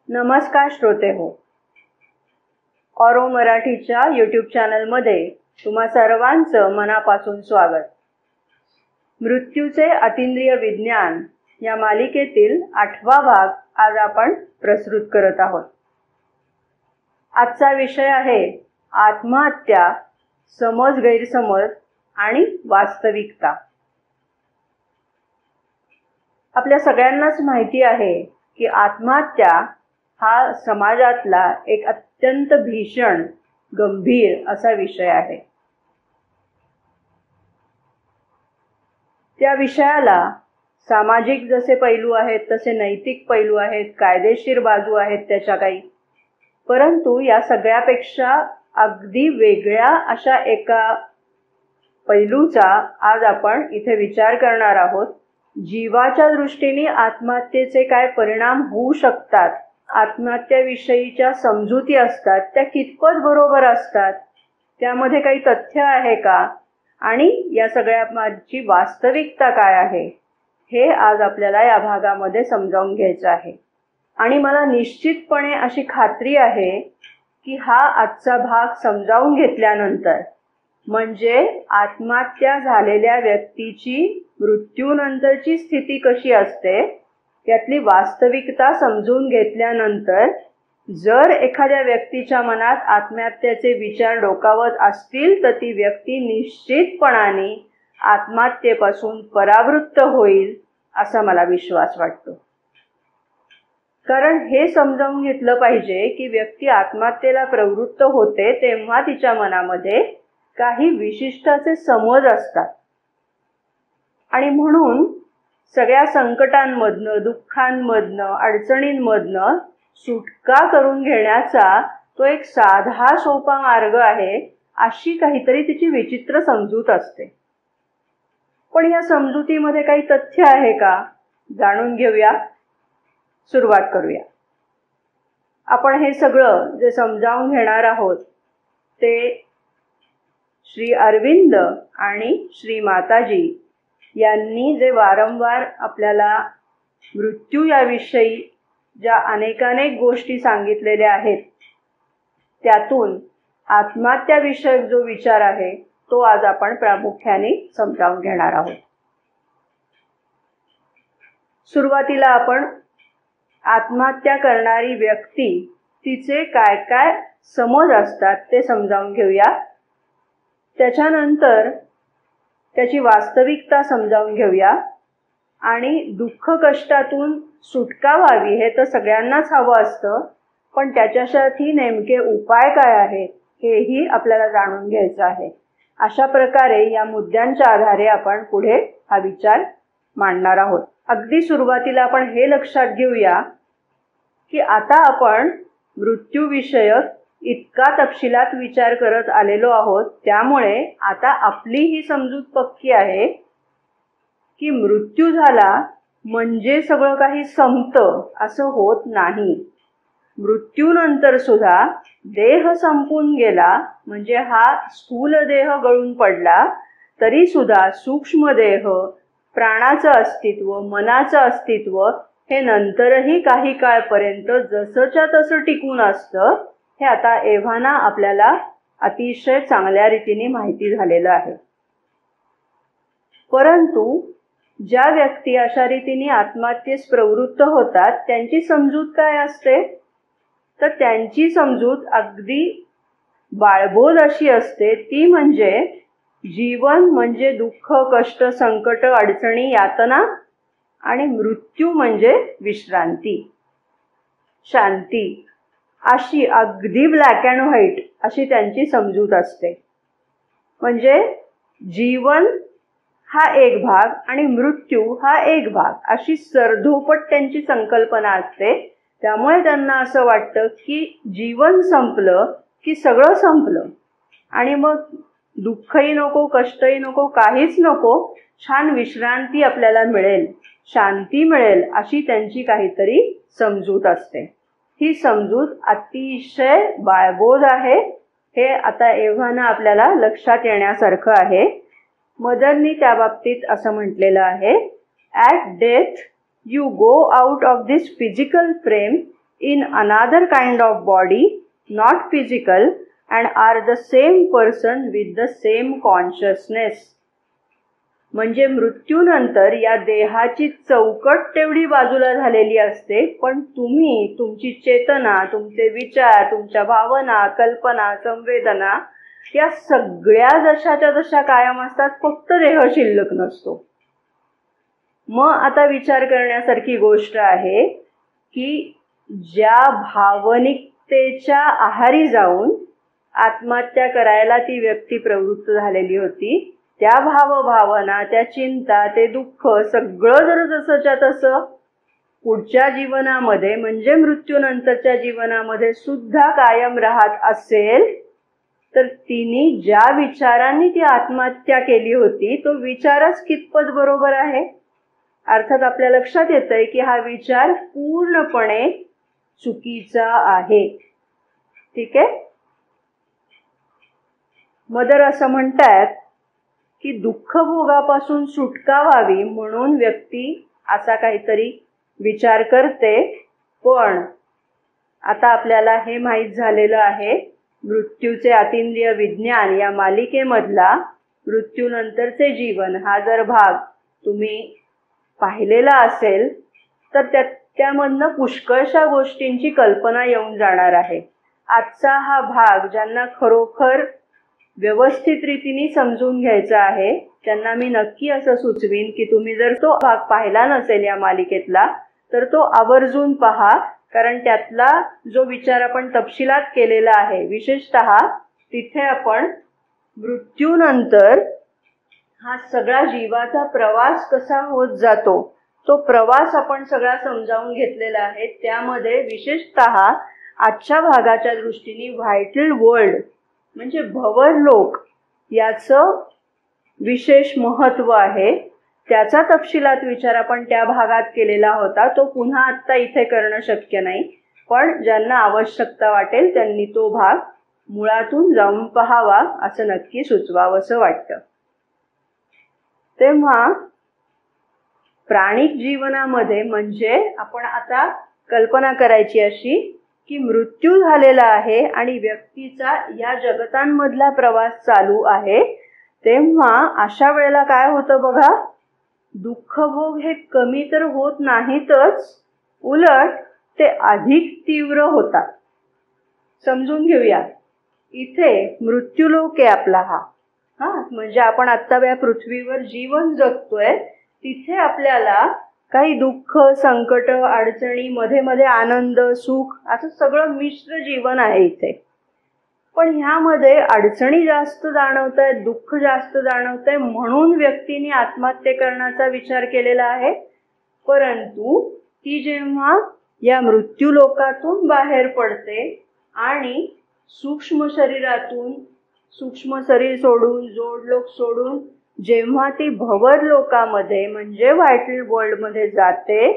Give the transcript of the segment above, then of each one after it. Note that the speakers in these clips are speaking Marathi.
नमस्कार श्रोते हो, ऑरो मराठीच्या यूट्यूब चॅनलमध्ये तुम्हा सर्वांचं मनापासून स्वागत. मृत्यूचे अतींद्रिय विज्ञान या मालिकेतील 8वा भाग आज आपण प्रस्तुत करत आहोत. आजचा विषय आहे आत्महत्या, समज गैरसमज आणि वास्तविकता. आपल्या सगळ्यांनाच माहिती आहे की आत्महत्या हा समाजातला एक अत्यंत भीषण, गंभीर असा विषय आहे. त्या विषयाला सामाजिक जसे पैलू आहेत तसे नैतिक पैलू आहेत, कायदेशीर बाजू आहेत त्याच्या काही. परंतु या सगळ्यापेक्षा अगदी वेगळ्या अशा एका पैलूचा आज आपण इथे विचार करणार आहोत. जीवाच्या दृष्टीने आत्महत्येचे काय परिणाम होऊ शकतात, आत्महत्येविषयीच्या समजुती असतात त्या कितपत बरोबर असतात, त्यामध्ये काही तथ्य आहे का, आणि या सगळ्याची वास्तविकता काय आहे, हे आज आपल्याला या भागामध्ये समजावून घ्यायचं आहे. आणि मला निश्चितपणे अशी खात्री आहे की हा आजचा भाग समजावून घेतल्यानंतर, म्हणजे आत्महत्या झालेल्या व्यक्तीची मृत्यूनंतरची स्थिती कशी असते त्यातली वास्तविकता समजून घेतल्यानंतर, जर एखाद्या व्यक्तीच्या मनात आत्महत्येचे विचार डोकावत असतील तर ती व्यक्ती निश्चितपणाने आत्महत्येपासून परावृत्त होईल असा मला विश्वास वाटतो. कारण हे समजावून घेतलं पाहिजे की व्यक्ती आत्महत्येला प्रवृत्त होते तेव्हा तिच्या मनामध्ये काही विशिष्ट असे समज असतात, आणि म्हणून सगळ्या संकटांमधनं, दुःखांमधनं, अडचणींमधनं सुटका करून घेण्याचा तो एक साधा सोपा मार्ग आहे अशी काहीतरी तिची विचित्र समजूत असते. पण या समजुतीमध्ये काही तथ्य आहे का, जाणून घेऊया. सुरुवात करूया. आपण हे सगळं जे समजावून घेणार आहोत ते श्री अरविंद आणि श्री माताजी यांनी जे वारंवार आपल्याला मृत्यू याविषयी ज्या अनेकानेक गोष्टी सांगितलेल्या आहेत, त्यातून आत्महत्याविषयक जो विचार आहे तो आज आपण प्रामुख्याने समजावून घेणार आहोत. सुरुवातीला आपण आत्महत्या करणारी व्यक्ती, तिचे काय काय समज असतात ते समजावून घेऊया. त्याच्यानंतर त्याची वास्तविकता समजावून घेऊया. आणि दुःख कष्टातून सुटका व्हावी हे तर सगळ्यांनाच हवं असतं, पण त्याच्यासाठी नेमके उपाय काय आहेत हेही आपल्याला जाणून घ्यायचं आहे. अशा प्रकारे या मुद्द्यांच्या आधारे आपण पुढे हा विचार मांडणार आहोत. अगदी सुरुवातीला आपण हे लक्षात घेऊया की आता आपण मृत्यूविषयक इतका तपशिलात विचार करत आलेलो आहोत, त्यामुळे आता आपली ही समजूत पक्की आहे की मृत्यू झाला म्हणजे सगळं काही संपतं असं होत नाही. मृत्यूनंतर सुद्धा देह संपून गेला म्हणजे हा स्थूल देह गळून पडला तरी सुद्धा सूक्ष्म देह, प्राणाचं अस्तित्व, मनाचं अस्तित्व हे नंतरही काही काळपर्यंत जसंच्या तसं टिकून असतं. हे आता एव्हाना आपल्याला अतिशय चांगल्या रीतीने माहिती झालेलं आहे. परंतु ज्या व्यक्ती अशा रीतीने आत्महत्येस प्रवृत्त होतात त्यांची समजूत काय असते, तर त्यांची समजूत अगदी बाळबोध अशी असते. ती म्हणजे जीवन म्हणजे दुःख, कष्ट, संकट, अडचणी, यातना, आणि मृत्यू म्हणजे विश्रांती, शांती, अशी अगदी ब्लॅक अँड व्हाईट अशी त्यांची समजूत असते. म्हणजे जीवन हा एक भाग आणि मृत्यू हा एक भाग अशी सरधोपट त्यांची संकल्पना असते. त्यामुळे त्यांना असं वाटतं की जीवन संपलं की सगळं संपलं आणि मग दुःखही नको, कष्टही नको, काहीच नको, छान विश्रांती आपल्याला मिळेल, शांती मिळेल अशी त्यांची काहीतरी समजूत असते. ही समजूत अतिशय बाळबोध आहे. हे आता एव्हाना आपल्याला लक्षात येण्यासारखं आहे. मदरनी त्या बाबतीत असं म्हटलेलं आहे, at death you go out of this physical frame in another kind of body, not physical, and are the same person with the same consciousness. म्हणजे मृत्यूनंतर या देहाची चौकट तेवढी बाजूला झालेली असते, पण तुम्ही, तुमची चेतना, तुमचे विचार, तुमच्या भावना, कल्पना, संवेदना या सगळ्या जशाच्या तशा कायम असतात, फक्त देह शिल्लक नसतो. मग आता विचार करण्यासारखी गोष्ट आहे की ज्या भावनिकतेच्या आहारी जाऊन आत्महत्या करायला ती व्यक्ती प्रवृत्त झालेली होती, त्या भावभावना, त्या चिंता, ते दुःख सगळं जर जसंच्या तसं पुढच्या जीवनामध्ये म्हणजे मृत्यूनंतरच्या जीवनामध्ये सुद्धा कायम राहत असेल, तर तिने ज्या विचारांनी ती आत्महत्या केली होती तो विचारच कितपत बरोबर आहे. अर्थात आपल्या लक्षात येतंय की हा विचार पूर्णपणे चुकीचा आहे. ठीक आहे. मदर असं म्हणतात की दुःखभोगापासून सुटका व्हावी म्हणून व्यक्ती असा काहीतरी विचार करते, पण आता आपल्याला हे माहीत झालेलं आहे, मृत्यूचे अतींद्रिय विज्ञान या मालिकेमधला मृत्यूनंतरचे जीवन हा जर भाग तुम्ही पाहिलेला असेल तर त्यामधनं पुष्कळशा गोष्टींची कल्पना येऊन जाणार आहे. आजचा हा भाग ज्यांना खरोखर व्यवस्थित रीतीने समजून घ्यायचा आहे त्यांना मी नक्की असं सुचवीन की तुम्ही जर तो भाग पाहिला नसेल या मालिकेतला तर तो आवर्जून पहा, कारण त्यातला जो विचार आपण तपशिलात केलेला आहे, विशेषतः तिथे आपण मृत्यूनंतर हा सगळा जीवाचा प्रवास कसा होत जातो तो प्रवास आपण सगळा समजावून घेतलेला आहे. त्यामध्ये विशेषतः आजच्या भागाच्या दृष्टीने व्हायटल वर्ल्ड म्हणजे भवरलोक याचं विशेष महत्त्व आहे. त्याचा तपशिलात विचार आपण त्या भागात केलेला होता, तो पुन्हा आत्ता इथे करणं शक्य नाही, पण ज्यांना आवश्यकता वाटेल त्यांनी तो भाग मुळातून जाऊन पहावा असं नक्की सुचवावंसं वाटतं. तेव्हा प्राणिक जीवनामध्ये म्हणजे आपण आता कल्पना करायची अशी की मृत्यू झालेला आहे आणि व्यक्तीचा या जगतांमधला प्रवास चालू आहे, तेव्हा अशा वेळेला काय होतं बघा, दुःखभोग हे कमी तर होत नाहीतच, उलट ते अधिक तीव्र होतात. समजून घेऊया. इथे मृत्यूलोक आहे आपला हा म्हणजे आपण आत्ता या पृथ्वीवर जीवन जगतोय, तिथे आपल्याला काही दुःख, संकट, अडचणी, मध्ये मध्ये आनंद, सुख असं सगळं मिश्र जीवन आहे इथे. पण ह्यामध्ये अडचणी जास्त जाणवत आहेत, दुःख जास्त जाणवत आहे म्हणून व्यक्तीने आत्महत्येकरणाचा विचार केलेला आहे. परंतु ती जेव्हा या मृत्यूलोकातून बाहेर पडते आणि सूक्ष्म शरीरातून, सूक्ष्म शरीर सोडून, जोडलोक सोडून जेव्हा ती भवर लोकामध्ये म्हणजे व्हायटल वर्ल्ड मध्ये जाते,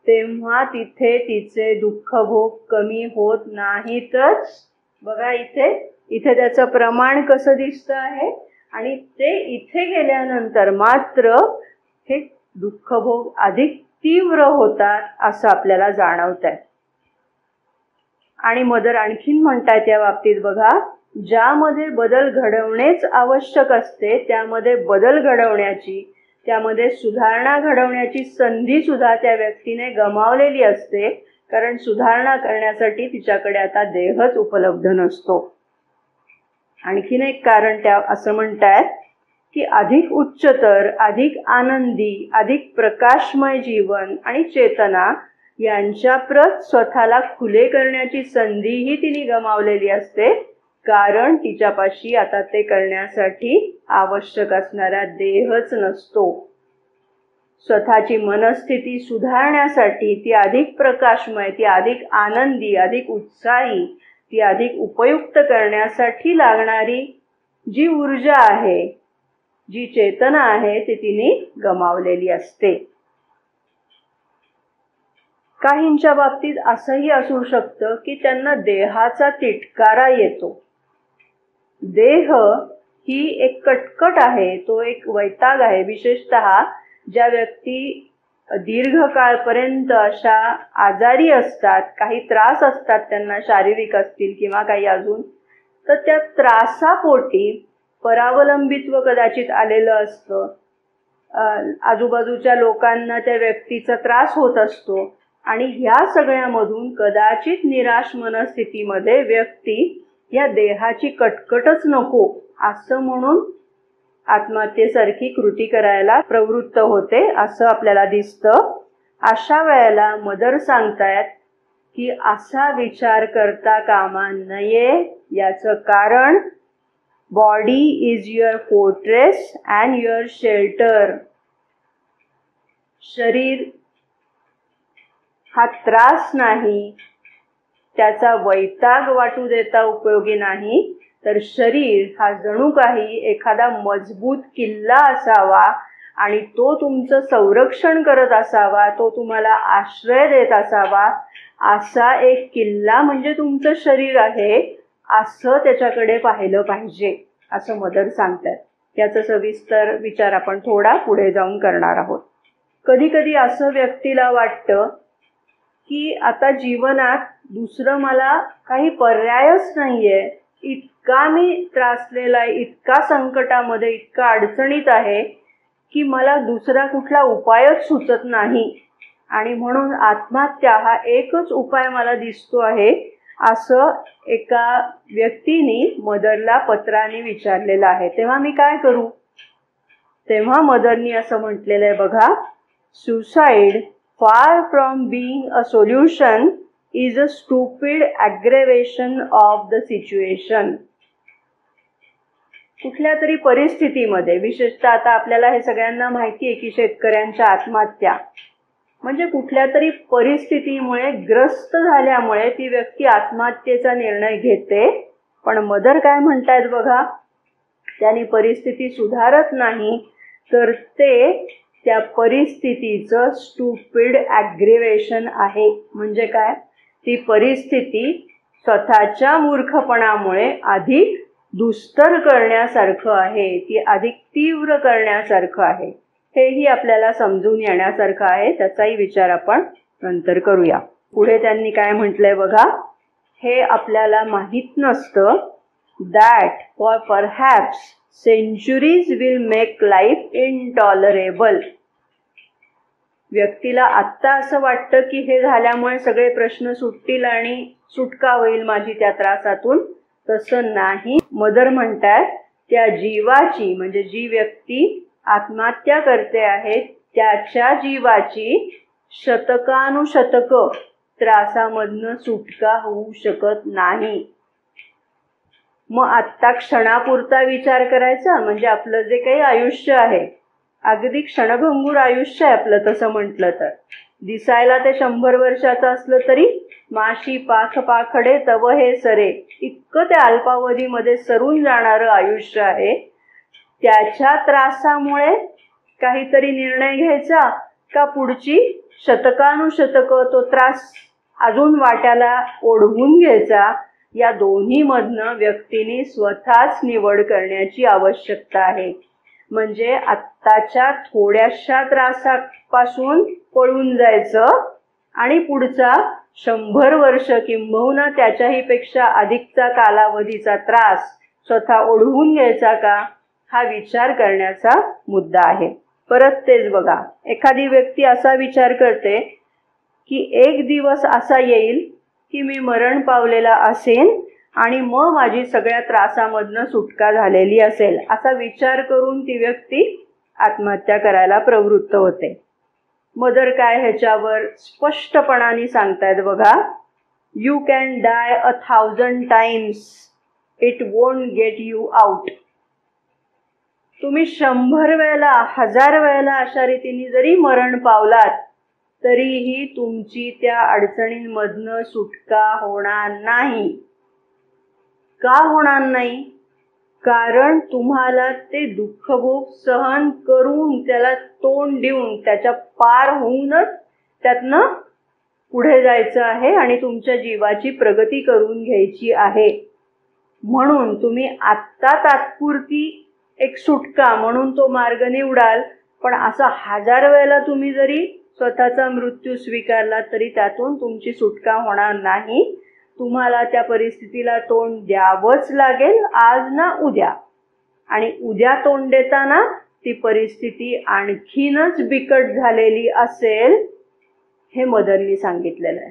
तेव्हा तिथे तिचे दुःखभोग कमी होत नाहीतच. बघा इथे त्याचं प्रमाण कसं दिसतं आहे, आणि ते इथे गेल्यानंतर मात्र हे दुःखभोग अधिक तीव्र होतात असं आपल्याला जाणवतंय. आणि मदर आणखीन म्हणतायत या बाबतीत बघा, ज्यामध्ये बदल घडवणेच आवश्यक असते त्यामध्ये बदल घडवण्याची, त्यामध्ये सुधारणा घडवण्याची संधी सुद्धा त्या व्यक्तीने गमावलेली असते, कारण सुधारणा करण्यासाठी तिच्याकडे आता देहच उपलब्ध नसतो. आणखीन एक कारण त्या असं म्हणतायत की अधिक उच्चतर, अधिक आनंदी, अधिक प्रकाशमय जीवन आणि चेतना यांच्या प्रत स्वतःला खुले करण्याची संधीही तिने गमावलेली असते, कारण तिच्यापाशी आता ते करण्यासाठी आवश्यक असणारा देहच नसतो. स्वतःची मनस्थिती सुधारण्यासाठी, ती अधिक प्रकाशमय, ती अधिक आनंदी, अधिक उत्साही, ती अधिक उपयुक्त करण्यासाठी लागणारी जी ऊर्जा आहे, जी चेतना आहे, ती तिने गमावलेली असते. काहींच्या बाबतीत असंही असू शकतं की त्यांना देहाचा तिटकारा येतो. देह ही एक कटकट आहे, तो एक वैताग आहे. विशेषतः ज्या व्यक्ती दीर्घकाळपर्यंत अशा आजारी असतात, काही त्रास असतात त्यांना, शारीरिक असतील किंवा काही अजून, तर त्या त्रासापोटी परावलंबित्व कदाचित आलेलं असतं. आजूबाजूच्या लोकांना त्या व्यक्तीचा त्रास होत असतो आणि ह्या सगळ्यामधून कदाचित निराश मनस्थितीमध्ये व्यक्ती या देहाची कटकटच नको असं म्हणून आत्महत्येसारखी कृती करायला प्रवृत्त होते असं आपल्याला दिसतं. अशा वेळेला मदर सांगतायत की असा विचार करता कामा नये. याचं कारण body is your fortress and your shelter. शरीर हा त्रास नाही, त्याचा वैताग वाटू देता उपयोगी नाही, तर शरीर हा जणू काही एखादा मजबूत किल्ला असावा आणि तो तुमचं संरक्षण करत असावा, तो तुम्हाला आश्रय देत असावा. असा एक किल्ला म्हणजे तुमचं शरीर आहे, असं त्याच्याकडे पाहिलं पाहिजे असं मदर सांगतात. याचा सविस्तर विचार आपण थोडा पुढे जाऊन करणार आहोत. कधी कधी असं व्यक्तीला वाटतं की आता जीवनात दुसरं मला काही पर्यायच नाहीये, इतका मी त्रासलेला आहे, इतका संकटामध्ये, इतका अडचणीत आहे की मला दुसरा कुठला उपायच सुचत नाही आणि म्हणून आत्महत्या हा एकच उपाय मला दिसतो आहे, असं एका व्यक्तीने मदरला पत्राने विचारलेलं आहे. तेव्हा मी काय करू? तेव्हा मदरनी असं म्हटलेलं आहे बघा, suicide far from being a solution is a stupid aggravation of the situation. कुठल्या तरी परिस्थितीमध्ये, विशेषतः आता आपल्याला हे सगळ्यांना माहिती आहे की शेतकऱ्यांच्या आत्महत्या म्हणजे कुठल्या तरी परिस्थितीमुळे ग्रस्त झाल्यामुळे ती व्यक्ती आत्महत्येचा निर्णय घेते. पण मदर काय म्हणतायत बघा, त्याने परिस्थिती सुधारत नाही तर ते त्या परिस्थितीचं स्टुपिड ॲग्रिवेशन आहे. म्हणजे काय? ती परिस्थिती स्वतःच्या मूर्खपणामुळे अधिक दुस्तर करण्यासारखं आहे, ती अधिक तीव्र करण्यासारखं आहे. हेही आपल्याला समजून येण्यासारखं आहे. त्याचाही विचार आपण नंतर करूया. पुढे त्यांनी काय म्हटलंय बघा, हे आपल्याला माहीत नसतं that for perhaps centuries will make life intolerable. व्यक्तीला आत्ता असं वाटतं की हे झाल्यामुळे सगळे प्रश्न सुटतील आणि सुटका होईल माझी त्या त्रासातून. तसं नाही. मदर म्हणतात त्या जीवाची, म्हणजे जी व्यक्ती आत्महत्या करते आहे त्याच्या जीवाची शतकानुशतक त्रासामधनं सुटका होऊ शकत नाही. मग आत्ता क्षणापुरता विचार करायचा, म्हणजे आपलं जे काही आयुष्य आहे अगदी क्षणभंगूर आयुष्य आहे आपलं. तसं म्हटलं तर दिसायला ते 100 वर्षाचं असलं तरी माशी पाख पाखडे तव हे सरे, इतकं त्या अल्पावधीमध्ये सरून जाणारं आयुष्य आहे. त्याच्या त्रासामुळे काहीतरी निर्णय घ्यायचा का पुढची शतकानुशतक तो त्रास अजून वाट्याला ओढवून घ्यायचा? या दोन्ही मधनं व्यक्तीने स्वतःच निवड करण्याची आवश्यकता आहे. म्हणजे आत्ताच्या थोड्याशा त्रासापासून पळून जायचं आणि पुढचा 100 वर्ष किंबहुना त्याच्याही पेक्षा अधिकचा कालावधीचा त्रास स्वतः ओढवून घ्यायचा का, हा विचार करण्याचा मुद्दा आहे. परत तेच बघा, एखादी व्यक्ती असा विचार करते की एक दिवस असा येईल की मी मरण पावलेला असेन आणि मग माझी सगळ्या त्रासामधनं सुटका झालेली असेल, असा विचार करून ती व्यक्ती आत्महत्या करायला प्रवृत्त होते. मदर काय ह्याच्यावर स्पष्टपणाने सांगतायत बघा, you can die 1000 times, it won't get you out. तुम्ही 100 वेळेला 1000 वेळेला अशा रीतीने जरी मरण पावलात तरीही तुमची त्या अडचणींमधनं सुटका होणार नाही. का होणार नाही? कारण तुम्हाला ते दुःखभोग सहन करून, त्याला तोंड देऊन, त्याच्या पार होऊनच त्यातनं पुढे जायचं आहे आणि तुमच्या जीवाची प्रगती करून घ्यायची आहे. म्हणून तुम्ही आत्ता तात्पुरती एक सुटका म्हणून तो मार्ग निवडाल, पण असा 1000 वेळेला तुम्ही जरी स्वतःचा मृत्यू स्वीकारला तरी त्यातून तुमची सुटका होणार नाही. तुम्हाला त्या परिस्थितीला तोंड द्यावंच लागेल, आज ना उद्या. आणि उद्या तोंड देताना ती परिस्थिती आणखीनच बिकट झालेली असेल, हे मदरनी सांगितलेलं आहे.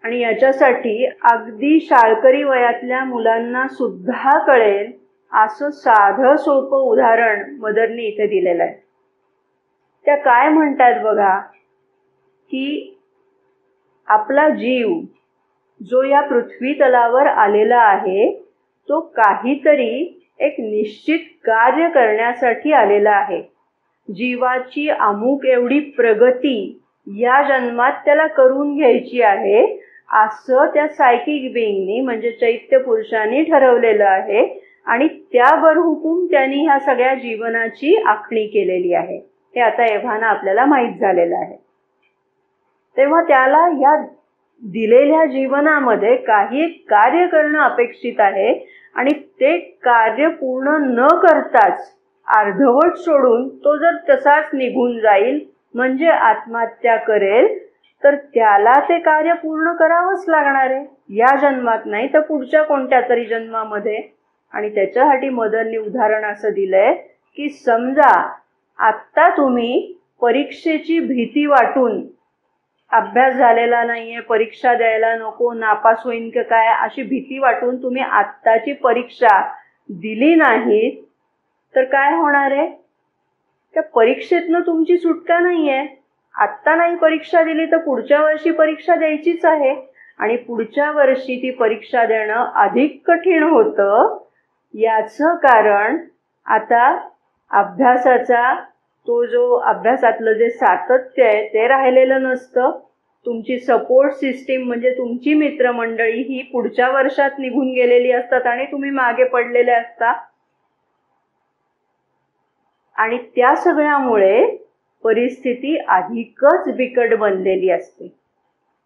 आणि याच्यासाठी अगदी शाळकरी वयातल्या मुलांना सुद्धा कळेल असं साधं सोपं उदाहरण मदरनी इथे दिलेलं आहे. त्या काय म्हणतात बघा, की आपला जीव जो या पृथ्वी तलावर आलेला आहे तो काहीतरी एक निश्चित कार्य करण्यासाठी आलेला आहे. जीवाची अमुक एवढी प्रगती या जन्मात त्याला करून घ्यायची आहे असं त्या सायकिक बिईंगनी म्हणजे चैत्य पुरुषांनी ठरवलेलं आहे. आणि त्या बरहुकूम त्यांनी ह्या सगळ्या जीवनाची आखणी केलेली आहे. हे आता एव्हाना आपल्याला माहीत झालेलं आहे. तेव्हा त्याला या दिलेल्या जीवनामध्ये काही एक कार्य करणं अपेक्षित आहे. आणि ते कार्य पूर्ण न करताच अर्धवट सोडून तो जर तसाच निघून जाईल म्हणजे आत्महत्या करेल, तर त्याला ते कार्य पूर्ण करावंच लागणार आहे. या जन्मात नाही तर पुढच्या कोणत्या तरी जन्मामध्ये. आणि त्याच्यासाठी मदरनी उदाहरण असं दिलंय की समजा आत्ता तुम्ही परीक्षेची भीती वाटून अभ्यास झालेला नाहीये, परीक्षा द्यायला नको, नापास होईन का काय अशी भीती वाटून तुम्ही आत्ताची परीक्षा दिली नाहीत तर काय होणार आहे? त्या परीक्षेतनं तुमची सुटका नाहीये. आत्ता नाही परीक्षा दिली तर पुढच्या वर्षी परीक्षा द्यायचीच आहे. आणि पुढच्या वर्षी ती परीक्षा देणं अधिक कठीण होतं. याचं कारण आता अभ्यासाचा तो जो अभ्यासातलं जे सातत्य आहे ते राहिलेलं नसतं. तुमची सपोर्ट सिस्टीम म्हणजे तुमची मित्रमंडळी ही पुढच्या वर्षात निघून गेलेली असतात आणि तुम्ही मागे पडलेले असता. आणि त्या सगळ्यामुळे परिस्थिती अधिकच बिकट बनलेली असते.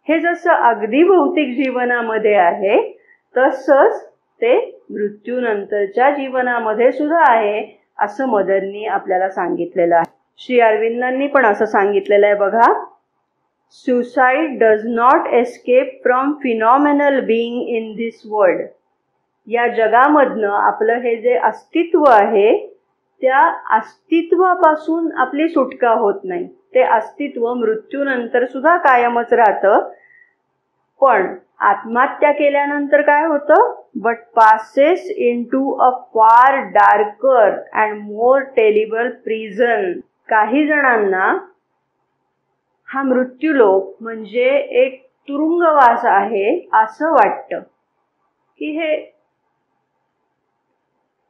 हे जसं अगदी भौतिक जीवनामध्ये आहे तसंच ते मृत्यूनंतरच्या जीवनामध्ये सुद्धा आहे असं मदरनी आपल्याला सांगितलेलं आहे. श्री अरविंदांनी पण असं सांगितलेलं आहे बघा, suicide does not escape from phenomenal being in this world. या जगामधनं आपलं हे जे अस्तित्व आहे त्या अस्तित्वापासून आपली सुटका होत नाही. ते अस्तित्व मृत्यूनंतर सुद्धा कायमच राहतं. पण आत्महत्या केल्यानंतर काय होतं? बट पासेस इनटू अ फार darker and more terrible prison. काही जणांना हा मृत्यूलोक म्हणजे एक तुरुंगवास आहे असं वाटतं की हे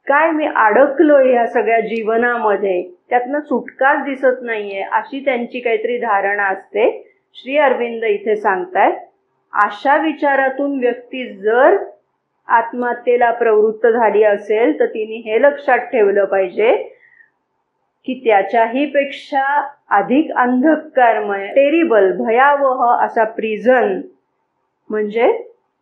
काय मी अडकलोय या सगळ्या जीवनामध्ये, त्यातनं सुटकाच दिसत नाहीये अशी त्यांची काहीतरी धारणा असते. श्री अरविंद इथे सांगतायत अशा विचारातून व्यक्ती जर आत्महत्येला प्रवृत्त झाली असेल तर तिने हे लक्षात ठेवलं पाहिजे की त्याच्याही पेक्षा अधिक अंधकारमय टेरिबल भयावह असा प्रिझन म्हणजे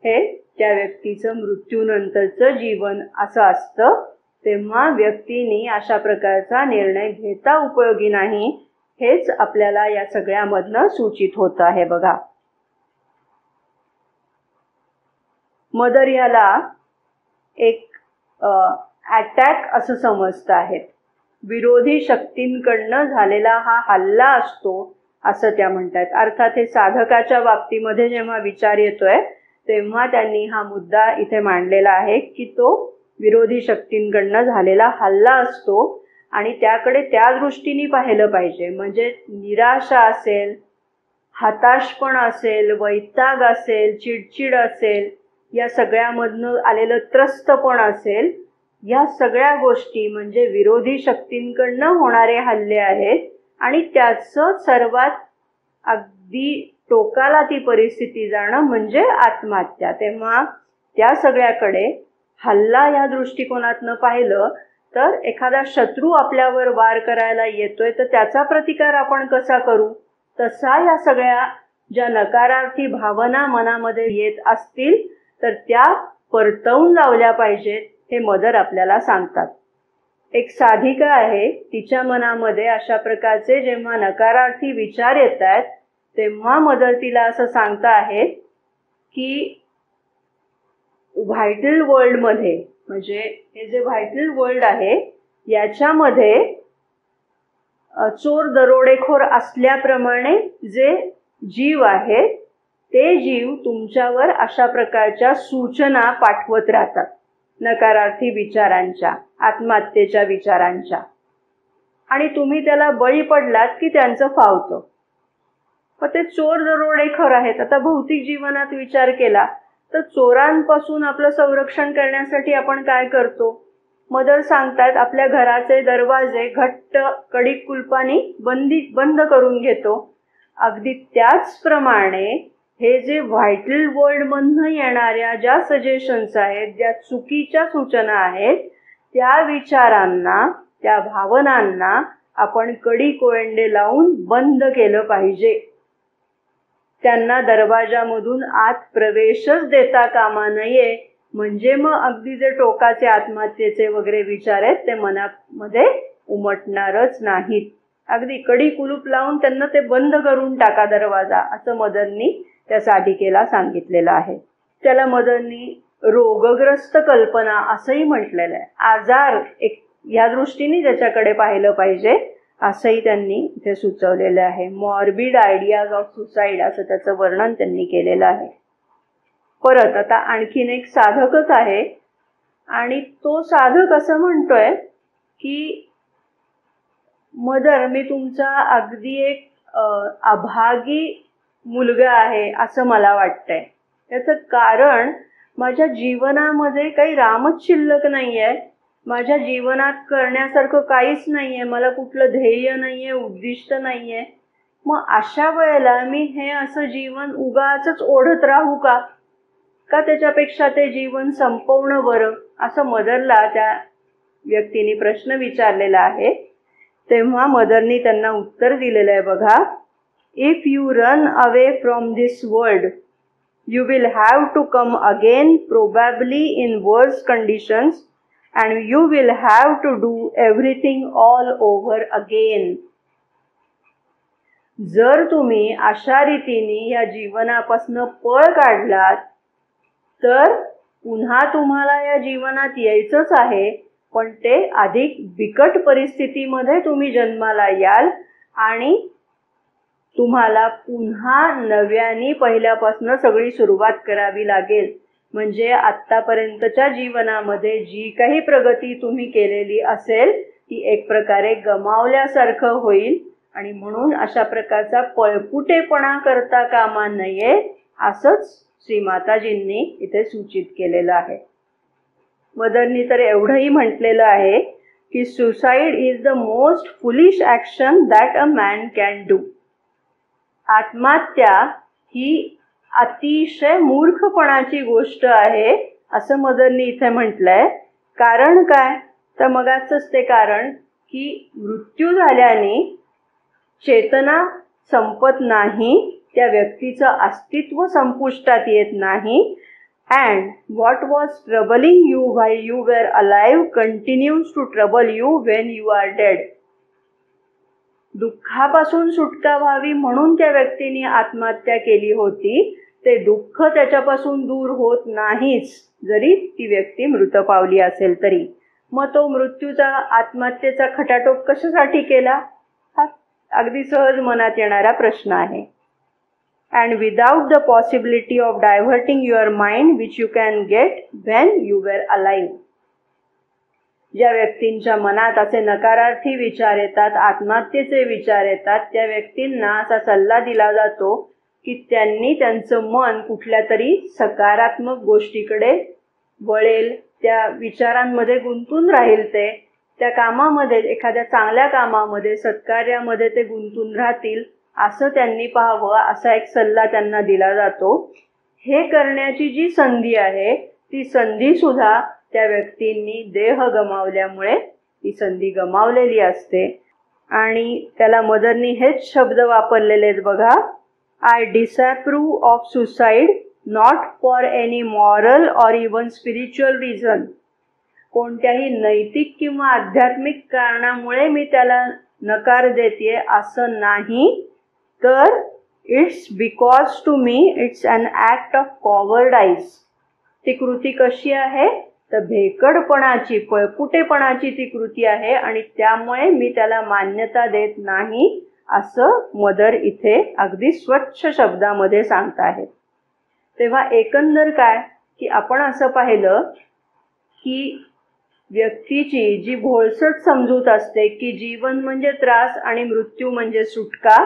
हे त्या व्यक्तीचं मृत्यूनंतरचं जीवन असं असतं. तेव्हा व्यक्तीने अशा प्रकारचा निर्णय घेता उपयोगी नाही, हेच आपल्याला या सगळ्यामधनं सूचित होत आहे बघा. मदर याला एक अटॅक असं समजत आहेत. विरोधी शक्तींकडनं झालेला हा हल्ला असतो असं त्या म्हणतात. अर्थात हे साधकाच्या बाबतीमध्ये जेव्हा विचार येतोय तेव्हा त्यांनी हा मुद्दा इथे मांडलेला आहे की तो विरोधी शक्तींकडनं झालेला हल्ला असतो आणि त्याकडे त्या दृष्टीने पाहिलं पाहिजे. म्हणजे निराशा असेल, हताशपण असेल, वैताग असेल, चिडचिड असेल, या सगळ्यामधनं आलेलं त्रस्तपण असेल, या सगळ्या गोष्टी म्हणजे विरोधी शक्तींकडनं होणारे हल्ले आहेत. आणि त्याचं सर्वात अगदी टोकाला ती परिस्थिती जाणं म्हणजे आत्महत्या. तेव्हा त्या सगळ्याकडे हल्ला या दृष्टिकोनातनं पाहिलं तर एखादा शत्रू आपल्यावर वार करायला येतोय तर त्याचा प्रतिकार आपण कसा करू, तसा या सगळ्या ज्या नकारार्थी भावना मनामध्ये येत असतील तर त्या परतवून लावल्या पाहिजेत, हे मदर आपल्याला सांगतात. एक साधिका आहे, तिच्या मनामध्ये अशा प्रकारचे जेव्हा नकारार्थी विचार येत आहेत तेव्हा मदर तिला असं सांगता आहेत की व्हायटल वर्ल्डमध्ये, म्हणजे हे जे व्हायटल वर्ल्ड आहे याच्यामध्ये चोर दरोडेखोर असल्याप्रमाणे जे जीव आहेत ते जीव तुमच्यावर अशा प्रकारच्या सूचना पाठवत राहतात, नकारार्थी विचारांच्या, आत्महत्येच्या विचारांच्या, आणि तुम्ही त्याला बळी पडलात की त्यांचं फावतं. पण ते चोर दरोडेखोर आहेत. आता भौतिक जीवनात विचार केला तर चोरांपासून आपलं संरक्षण करण्यासाठी आपण काय करतो? मदर सांगतात आपल्या घराचे दरवाजे घट्ट कडीक कुलपानी बंद करून घेतो. अगदी त्याचप्रमाणे हे जे व्हायटल वर्ल्डमधनं येणाऱ्या ज्या सजेशन्स आहेत, ज्या चुकीच्या सूचना आहेत, त्या विचारांना, त्या भावनांना आपण कडी कोयंडे लावून बंद केलं पाहिजे. त्यांना दरवाजामधून आत प्रवेशच देता कामा नये, म्हणजे मग अगदी जे टोकाचे आत्महत्येचे वगैरे विचार आहेत ते मनामध्ये उमटणारच नाहीत. अगदी कडी कुलूप लावून त्यांना ते बंद करून टाका दरवाजा, असं मदरनी त्या साधिकेला सांगितलेलं आहे. त्याला मदरनी रोगग्रस्त कल्पना असंही म्हटलेलं आहे. आजार एक या दृष्टीने त्याच्याकडे पाहिलं पाहिजे असंही त्यांनी इथे सुचवलेलं आहे. मॉर्बिड आयडियाज ऑफ सुसाईड असं त्याचं वर्णन त्यांनी केलेलं आहे. परत आता आणखीन एक साधकच आहे आणि तो साधक असं म्हणतोय की मदर, मी तुमचा अगदी एक अभागी मुलगा आहे असं मला वाटतंय. त्याचं कारण माझ्या जीवनामध्ये काही रामच शिल्लक नाहीये, माझ्या जीवनात करण्यासारखं काहीच नाहीये, मला कुठलं ध्येय नाहीये, उद्दिष्ट नाहीये. मग अशा वेळेला मी हे असं जीवन उगाचच ओढत राहू का? त्याच्यापेक्षा ते जीवन संपवणं बरं, असं मदरला त्या व्यक्तीने प्रश्न विचारलेला आहे. तेव्हा मदरनी त्यांना उत्तर दिलेलं आहे बघा. If you run away from this world you will have to come again, probably in worse conditions, and you will have to do everything all over again. जर तुम्ही अशा रीतीने या जीवनापासून पळ काढलात तर पुन्हा तुम्हाला या जीवनात यायचंच आहे, पण ते अधिक बिकट परिस्थितीमध्ये तुम्ही जन्माला याल आणि तुम्हाला पुन्हा नव्याने पहिल्यापासून सगळी सुरुवात करावी लागेल. म्हणजे आत्तापर्यंतच्या जीवनामध्ये जी काही प्रगती तुम्ही केलेली असेल ती एक प्रकारे गमावल्यासारखं होईल आणि म्हणून अशा प्रकारचा पळपुटेपणा करता कामा नये असंच श्री माताजींनी इथे सूचित केलेलं आहे. मदरनी तर एवढंही म्हटलेलं आहे की suicide is the most foolish action that a man can do. आत्महत्या ही अतिशय मूर्खपणाची गोष्ट आहे असं मदरनी इथे म्हटलंय. कारण काय? तर मगाचंच ते कारण की मृत्यू झाल्याने चेतना संपत नाही, त्या व्यक्तीचं अस्तित्व संपुष्टात येत नाही. And what was troubling you while you were alive continues to trouble you when you are dead. दुःखापासून सुटका व्हावी म्हणून त्या व्यक्तीने आत्महत्या केली होती, ते दुःख त्याच्यापासून दूर होत नाहीच जरी ती व्यक्ती मृत पावली असेल तरी. मग तो मृत्यूचा आत्महत्येचा खटाटोप कशासाठी केला? हा अगदी सहज मनात येणारा प्रश्न आहे. And without the possibility of diverting your mind which you can get when you were alive. ज्या व्यक्तींच्या मनात असे नकारार्थी विचार येतात, आत्महत्येचे विचार येतात, त्या व्यक्तींना असा सल्ला दिला जातो की त्यांनी त्यांचं मन कुठल्या तरी सकारात्मक गोष्टीकडे वळेल, त्या विचारांमध्ये गुंतून राहील, ते त्या कामामध्ये, एखाद्या चांगल्या कामामध्ये, सत्कार्यामध्ये ते गुंतून राहतील असं त्यांनी पाहावं, असा एक सल्ला त्यांना दिला जातो. हे करण्याची जी संधी आहे ती संधी सुद्धा त्या व्यक्तींनी देह गमावल्यामुळे ती संधी गमावलेली असते. आणि त्याला मदरनी हेच शब्द वापरलेले आहेत बघा. I disapprove of suicide not for any moral or even spiritual reason, कोणत्याही नैतिक किंवा आध्यात्मिक कारणामुळे मी त्याला नकार देते असं नाही, तर it's because to me it's an act of cowardice. ती कृती कशी आहे तर भेकडपणाची, पळपुटेपणाची ती कृती आहे आणि त्यामुळे मी त्याला मान्यता देत नाही असं मदर इथे अगदी स्वच्छ शब्दामध्ये सांगत आहेत. तेव्हा एकंदर काय की आपण असं पाहिलं की व्यक्तीची जी भोळसट समजूत असते की जीवन म्हणजे त्रास आणि मृत्यू म्हणजे सुटका,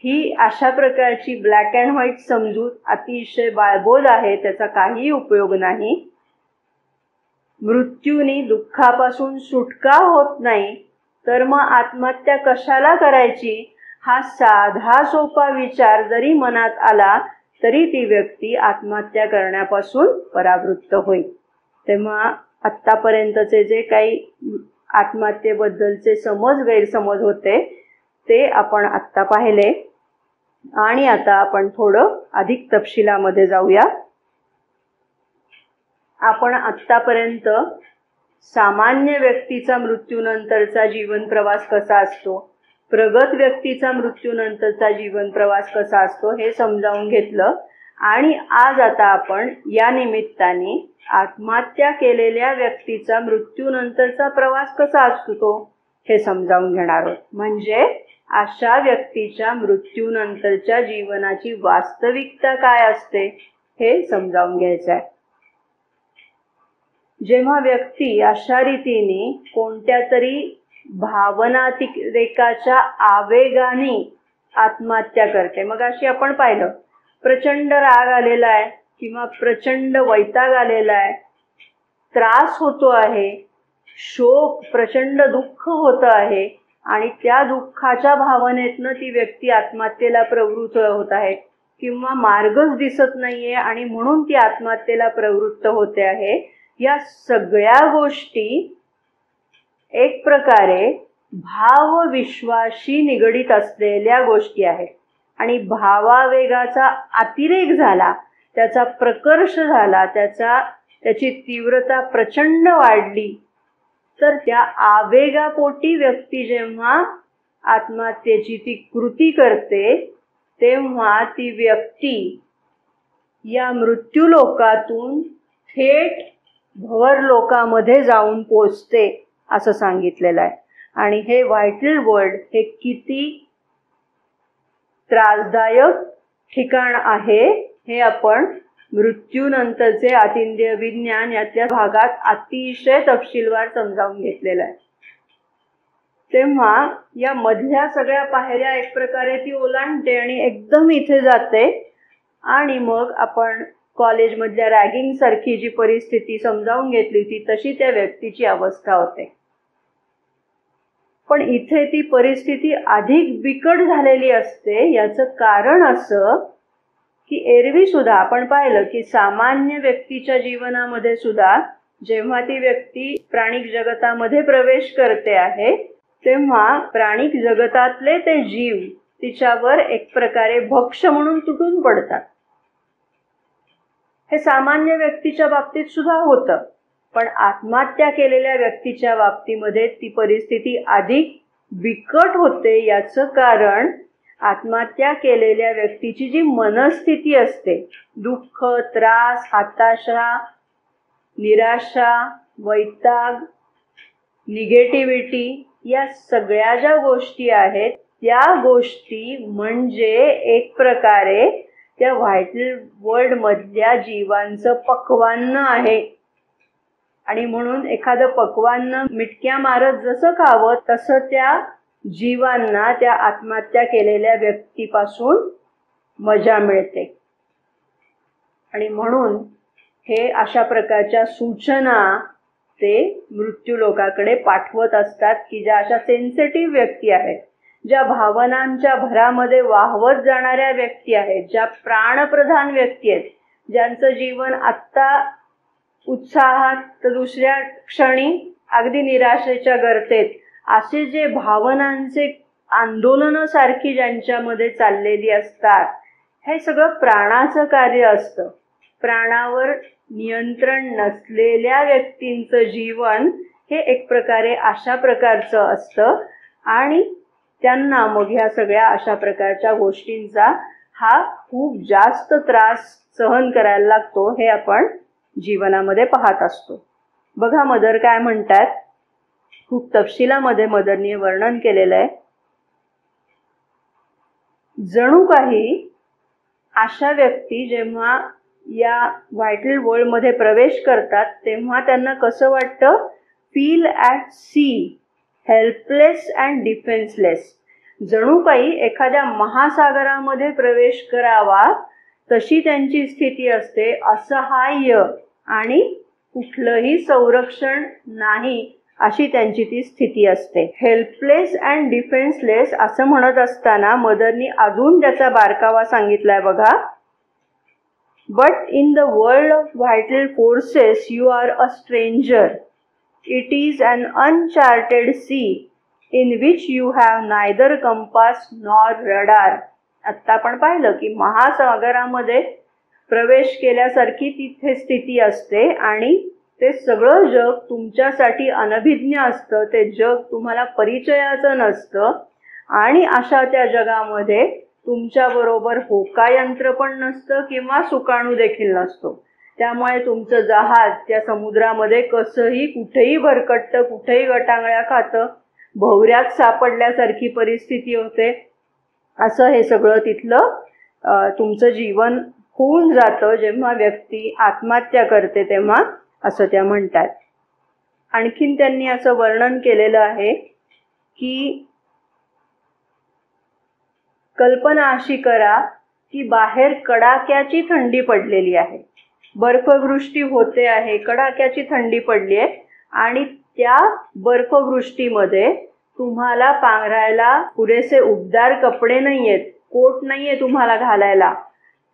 ही अशा प्रकारची ब्लॅक अँड व्हाईट समजूत अतिशय बाळबोध आहे, त्याचा काही उपयोग नाही. मृत्यूनी दुःखापासून सुटका होत नाही तर मग आत्महत्या कशाला करायची हा साधा सोपा विचार जरी मनात आला तरी ती व्यक्ती आत्महत्या करण्यापासून परावृत्त होईल. तेव्हा आत्तापर्यंतचे जे काही आत्महत्येबद्दलचे गैरसमज होते ते आपण आत्ता पाहिले आणि आता आपण थोडं अधिक तपशिलामध्ये जाऊया. आपण आत्तापर्यंत सामान्य व्यक्तीचा मृत्यूनंतरचा जीवन प्रवास कसा असतो, प्रगत व्यक्तीचा मृत्यूनंतरचा जीवन प्रवास कसा असतो हे समजावून घेतलं आणि आज आता आपण या निमित्ताने आत्महत्या केलेल्या व्यक्तीचा मृत्यूनंतरचा प्रवास कसा असतो हे समजावून घेणार आहोत. म्हणजे अशा व्यक्तीच्या मृत्यूनंतरच्या जीवनाची वास्तविकता काय असते हे समजावून घ्यायचं आहे. जेव्हा व्यक्ती अशा रीतीने कोणत्या तरी भावनातिरेकाच्या आवेगाने आत्महत्या करते, मग अशी आपण पाहिलं प्रचंड राग आलेला आहे किंवा प्रचंड वैताग आलेला आहे, त्रास होतो आहे, शोक प्रचंड दुःख होतं आहे आणि त्या दुःखाच्या भावनेतनं ती व्यक्ती आत्महत्येला प्रवृत्त होत आहे किंवा मार्गच दिसत नाहीये आणि म्हणून ती आत्महत्येला प्रवृत्त होते आहे. या सगळ्या गोष्टी एक प्रकारे भावविश्वाशी निगडीत असलेल्या गोष्टी आहेत आणि भावावेगाचा अतिरेक झाला, त्याचा प्रकर्ष झाला, त्याची तीव्रता प्रचंड वाढली तर त्या आवेगापोटी व्यक्ती जेव्हा आत्महत्येची ती कृती करते तेव्हा ती व्यक्ती या मृत्यूलोकातून थेट भवर लोकामध्ये जाऊन पोचते असं सांगितलेलं आहे. आणि हे व्हायटल वर्ल्ड हे किती त्रासदायक ठिकाण आहे हे आपण मृत्यूनंतरचे अतींद्रिय विज्ञान यातल्या भागात अतिशय तपशीलवार समजावून घेतलेलं आहे. तेव्हा या मधल्या सगळ्या पायऱ्या एक प्रकारे ती ओलांडते आणि एकदम इथे जाते आणि मग आपण कॉलेजमधल्या रॅगिंग सारखी जी परिस्थिती समजावून घेतली होती तशी त्या व्यक्तीची अवस्था होते. पण इथे ती परिस्थिती अधिक बिकट झालेली असते. याचं कारण असं की एरवी सुद्धा आपण पाहिलं की सामान्य व्यक्तीच्या जीवनामध्ये सुद्धा जेव्हा ती व्यक्ती प्राणिक जगतामध्ये प्रवेश करते आहे तेव्हा प्राणिक जगतातले ते जीव तिच्यावर एक प्रकारे भक्ष म्हणून तुटून पडतात. हे सामान्य व्यक्तीच्या बाबतीत सुद्धा होतं, पण आत्महत्या केलेल्या व्यक्तीच्या बाबतीमध्ये ती परिस्थिती अधिक बिकट होते. याचं कारण आत्महत्या केलेल्या व्यक्तीची जी मनस्थिती असते, दुःख, त्रास, हताशा, निराशा, वैताग, निगेटिव्हिटी या सगळ्या ज्या गोष्टी आहेत त्या गोष्टी म्हणजे एक प्रकारे त्या व्हायटल वर्ल्ड मधल्या जीवांचं पक्वान्न आहे. आणि म्हणून एखादं पक्वान्न मिटक्या मारत जसं खावं तसं त्या जीवांना त्या आत्महत्या केलेल्या व्यक्तीपासून मजा मिळते. आणि म्हणून हे अशा प्रकारच्या सूचना ते मृत्यूलोकाकडे पाठवत असतात की ज्या अशा सेन्सिटिव्ह व्यक्ती आहेत, ज्या भावनांच्या भरामध्ये वाहवत जाणाऱ्या व्यक्ती आहेत, ज्या प्राणप्रधान व्यक्ती आहेत, ज्यांचं जीवन आत्ता उत्साहात तर दुसऱ्या क्षणी अगदी निराशेच्या गर्तेत, असे जे भावनांचे आंदोलनं सारखी ज्यांच्यामध्ये चाललेली असतात, हे सगळं प्राणाचं कार्य असतं. प्राणावर नियंत्रण नसलेल्या व्यक्तींचं जीवन हे एक प्रकारे अशा प्रकारचं असतं आणि त्यांना मग ह्या सगळ्या अशा प्रकारच्या गोष्टींचा हा खूप जास्त त्रास सहन करायला लागतो, हे आपण जीवनामध्ये पाहत असतो. बघा मदर काय म्हणतात, खूप तपशिलामध्ये मदरने वर्णन केलेलं आहे. जणू काही अशा व्यक्ती जेव्हा या व्हायटल वर्ल्डमध्ये प्रवेश करतात तेव्हा त्यांना कसं वाटतं, feel at sea, helpless and defenceless. जणू काही एखाद्या महासागरामध्ये प्रवेश करावा तशी त्यांची स्थिती असते, असहाय्य आणि कुठलंही संरक्षण नाही अशी त्यांची ती स्थिती असते. हेल्पलेस अँड डिफेन्सलेस असं म्हणत असताना मदरनी अजून त्याचा बारकावा सांगितलाय बघा. But in the world of vital forces you are a stranger. It is an uncharted sea in which you have neither compass nor radar. आत्ता आपण पाहिलं की महासागरामध्ये प्रवेश केल्यासारखी तिथे स्थिती असते आणि ते सगळं जग तुमच्यासाठी अनभिज्ञ असतं, ते जग तुम्हाला परिचयाचं नसतं आणि अशा त्या जगामध्ये तुमच्याबरोबर होकायंत्र पण नसतं किंवा सुकाणू देखील नसतो. त्यामुळे तुमचं जहाज त्या समुद्रामध्ये कसंही कुठेही भरकटतं, कुठेही गटांगळ्या खातं, भोवऱ्यात सापडल्यासारखी परिस्थिती होते. असं हे सगळं तिथलं तुमचं जीवन होऊन जातं जेव्हा व्यक्ती आत्महत्या करते तेव्हा, असं त्या म्हणतात. आणखीन त्यांनी असं वर्णन केलेलं आहे की कल्पना अशी करा की बाहेर कडाक्याची थंडी पडलेली आहे, बर्फवृष्टी होते आहे, कडाक्याची थंडी पडली आहे आणि त्या बर्फवृष्टीमध्ये तुम्हाला पांघरायला पुरेसे उबदार कपडे नाहीयेत, कोट नाहीये तुम्हाला घालायला.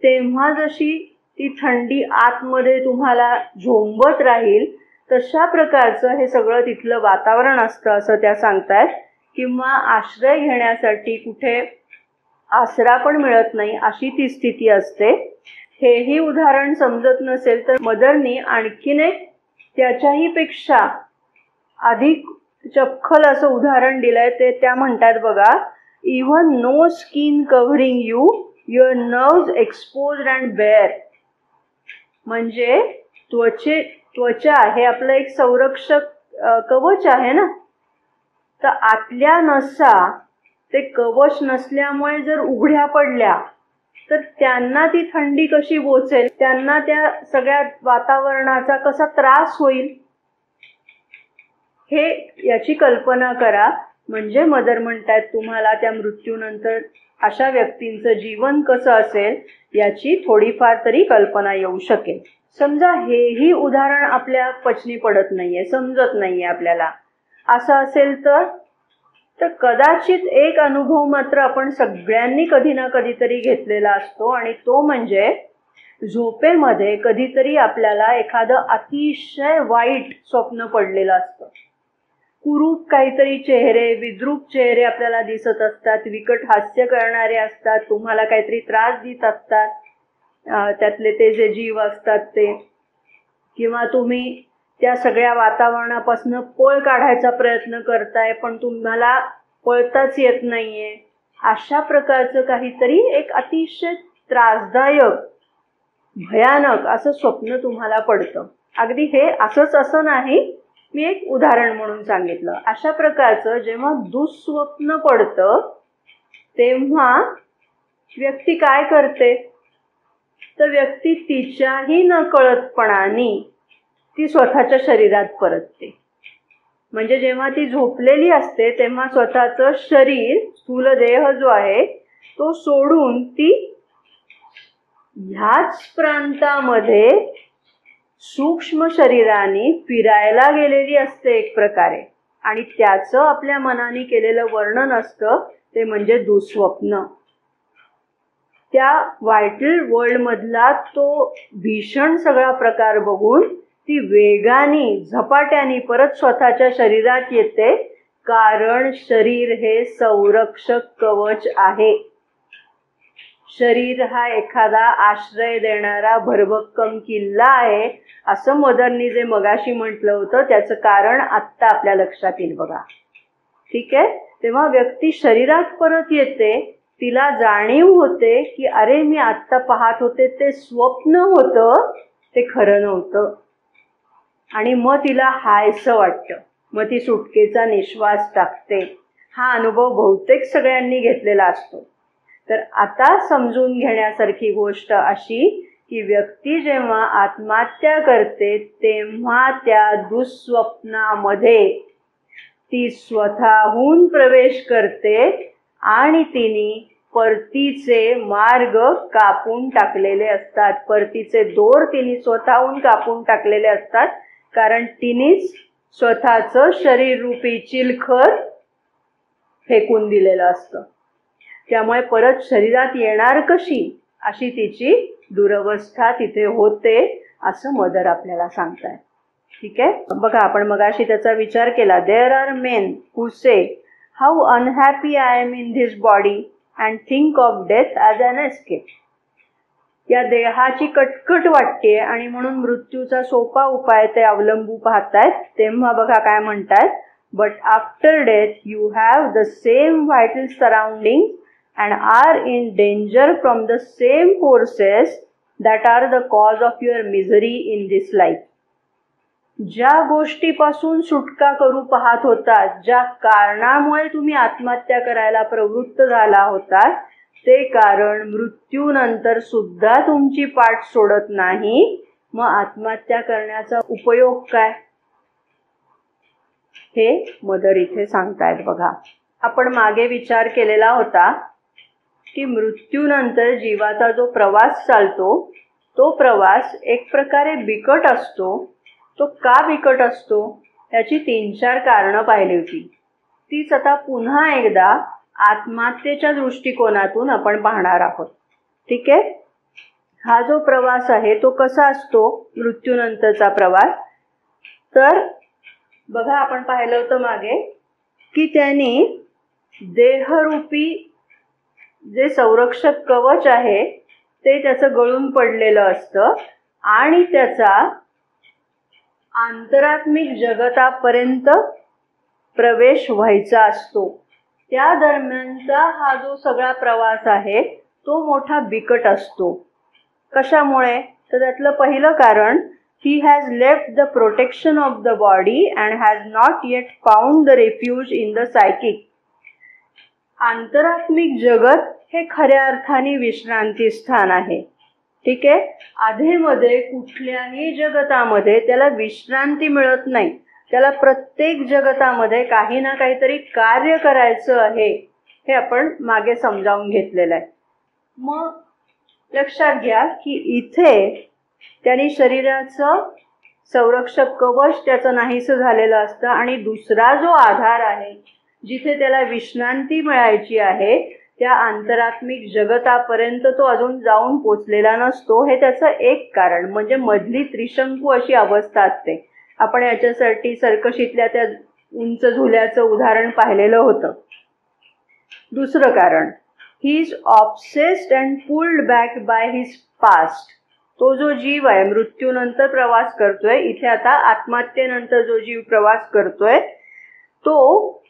तेव्हा जशी ती थंडी आतमध्ये तुम्हाला झोंबत राहील तशा प्रकारचं हे सगळं तिथलं वातावरण असतं असं त्या सांगतायत. किंवा आश्रय घेण्यासाठी कुठे आसरा पण मिळत नाही अशी ती स्थिती असते. हेही उदाहरण समजत नसेल तर मदरनी आणखीन एक त्याच्याही पेक्षा अधिक चपखल असं उदाहरण दिलंय. ते त्या म्हणतात बघा, even no skin covering you, your nerves exposed and bare. म्हणजे त्वचा हे आपलं एक संरक्षक कवच आहे ना, तर आतल्या नसा ते कवच नसल्यामुळे जर उघड्या पडल्या तर त्यांना ती थंडी कशी बोचेल, त्यांना त्या सगळ्या वातावरणाचा कसा त्रास होईल, हे याची कल्पना करा. म्हणजे मदर म्हणतात तुम्हाला त्या मृत्यूनंतर अशा व्यक्तींचं जीवन कसं असेल याची थोडीफार तरी कल्पना येऊ शकेल. समजा हेही उदाहरण आपल्या पचनी पडत नाहीये, समजत नाहीये आपल्याला, असं असेल तर कदाचित एक अनुभव मात्र आपण सगळ्यांनी कधी ना कधीतरी घेतलेला असतो आणि तो म्हणजे झोपेमध्ये कधीतरी आपल्याला एखादं अतिशय वाईट स्वप्न पडलेलं असतं. कुरूप काहीतरी चेहरे, विद्रूप चेहरे आपल्याला दिसत असतात, विकट हास्य करणारे असतात, तुम्हाला काहीतरी त्रास देत असतात त्यातले ते जे जीव असतात ते, किंवा तुम्ही त्या सगळ्या वातावरणापासून पळ काढायचा प्रयत्न करताय पण तुम्हाला पळताच येत नाहीये. अशा प्रकारचं काहीतरी एक अतिशय त्रासदायक, भयानक असं स्वप्न तुम्हाला पडतं. अगदी हे असं नाही, मी एक उदाहरण म्हणून सांगितलं. अशा प्रकारचं जेव्हा दुःस्वप्न पडतं तेव्हा व्यक्ती काय करते, तर व्यक्ती तिच्याही नकळतपणाने ती स्वतःच्या शरीरात परतते. म्हणजे जेव्हा ती झोपलेली असते तेव्हा स्वतःचं शरीर, स्थूल देह जो आहे तो सोडून ती ह्याच प्रांतामध्ये सूक्ष्म शरीराने फिरायला गेलेली असते एक प्रकारे, आणि त्याचं आपल्या मनाने केलेलं वर्णन असतं ते म्हणजे दुःस्वप्न. त्या व्हायटल वर्ल्ड मधला तो भीषण सगळा प्रकार बघून ती वेगाने, झपाट्याने परत स्वतःच्या शरीरात येते, कारण शरीर हे संरक्षक कवच आहे. शरीर हा एखादा आश्रय देणारा भरभक्कम किल्ला आहे असं मदरनी जे मगाशी म्हटलं होतं त्याचं कारण आत्ता आपल्या लक्षात येईल बघा. ठीक आहे. तेव्हा व्यक्ती शरीरात परत येते, तिला जाणीव होते की अरे मी आत्ता पाहत होते ते स्वप्न होतं, ते खरं नव्हतं. आणि मग तिला हायसं वाटतं, मग ती सुटकेचा निश्वास टाकते. हा अनुभव बहुतेक सगळ्यांनी घेतलेला असतो. तर आता समजून घेण्यासारखी गोष्ट अशी की व्यक्ती जेव्हा आत्महत्या करते तेव्हा त्या दुःस्वप्नामध्ये ती स्वतःहून प्रवेश करते आणि तिने परतीचे मार्ग कापून टाकलेले असतात. परतीचे दोर तिने स्वतःहून कापून टाकलेले असतात, कारण तिनेच स्वतःचं शरीररूपी चिलखर फेकून दिलेलं असतं. त्यामुळे परत शरीरात येणार कशी अशी तिची दुरवस्था तिथे होते असं मदर आपल्याला सांगताय. ठीक आहे. बघा, आपण मगाशी त्याचा विचार केला. There are men who say how unhappy I am in this body and think of death as an escape. या देहाची कटकट वाटते आणि म्हणून मृत्यूचा सोपा उपाय ते अवलंबू पाहतायत. तेव्हा बघा काय म्हणतायत. But after death you have the same vital surrounding and are in danger from the same forces that are the cause of your misery in this life. ज्या गोष्टीपासून सुटका करू पाहत होता, ज्या कारणामुळे तुम्ही आत्महत्या करायला प्रवृत्त झाला होता, ते कारण मृत्यूनंतर सुद्धा तुमची पाठ सोडत नाही. मग आत्महत्या करण्याचा उपयोग काय हे मदर इथे सांगतायत. बघा, आपण मागे विचार केलेला होता की मृत्यूनंतर जीवाचा जो प्रवास चालतो तो प्रवास एक प्रकारे बिकट असतो. तो का बिकट असतो याची 3-4 कारणं पाहिली होती. तीच आता पुन्हा एकदा आत्महत्येच्या दृष्टिकोनातून आपण पाहणार आहोत. ठीक आहे. हा जो प्रवास आहे तो कसा असतो मृत्यूनंतरचा प्रवास. तर बघा, आपण पाहिलं होतं मागे की त्यांनी देहरूपी जे संरक्षक कवच आहे ते त्याचं गळून पडलेलं असतं आणि त्याचा आंतरात्मिक जगतापर्यंत प्रवेश व्हायचा असतो. त्या दरम्यानचा हा जो सगळा प्रवास आहे तो मोठा बिकट असतो. कशामुळे? तर त्यातलं पहिलं कारण, he has left the protection of the body and has not yet found the refuge in the psychic. आंतरात्मिक जगत हे खऱ्या अर्थाने विश्रांती स्थान आहे. ठीक आहे. आधेमध्ये कुठल्याही जगतामध्ये त्याला विश्रांती मिळत नाही. त्याला प्रत्येक जगतामध्ये काही ना काहीतरी कार्य करायचं आहे, हे आपण मागे समजावून घेतलेलं आहे. मग लक्षात घ्या की इथे त्यांनी शरीराचं संरक्षक कवच त्याचं नाहीसं झालेलं असतं आणि दुसरा जो आधार आहे जिथे त्याला विश्रांती मिळायची आहे त्या आंतरात्मिक जगतापर्यंत तो अजून जाऊन पोचलेला नसतो. हे त्याचं एक कारण, म्हणजे मधली त्रिशंकू अशी अवस्था असते. आपण याच्यासाठी सर्कशीतल्या त्या उंच झुल्याचं उदाहरण पाहिलेलं होतं. दुसरं कारण, he is obsessed and pulled back by his past. तो जो जीव आहे मृत्यूनंतर प्रवास करतोय, इथे आता आत्महत्येनंतर जो जीव प्रवास करतोय तो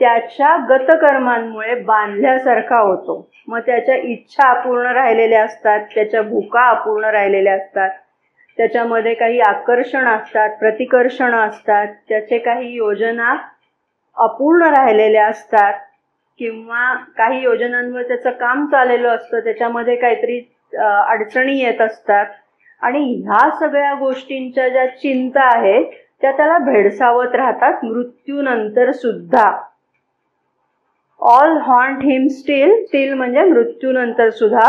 त्याच्या गतकर्मांमुळे बांधल्यासारखा होतो. मग त्याच्या इच्छा अपूर्ण राहिलेल्या असतात, त्याच्या भूका अपूर्ण राहिलेल्या असतात, त्याच्यामध्ये काही आकर्षण असतात, प्रतिकर्षण असतात, त्याचे काही योजना अपूर्ण राहिलेल्या असतात किंवा काही योजनांवर त्याचं काम चाललेलं असतं, त्याच्यामध्ये काहीतरी अडचणी येत असतात आणि ह्या सगळ्या गोष्टींच्या ज्या चिंता आहेत त्या त्याला भेडसावत राहतात मृत्यूनंतर सुद्धा. ऑल हॉन्ट हिम स्टील म्हणजे मृत्यूनंतर सुद्धा.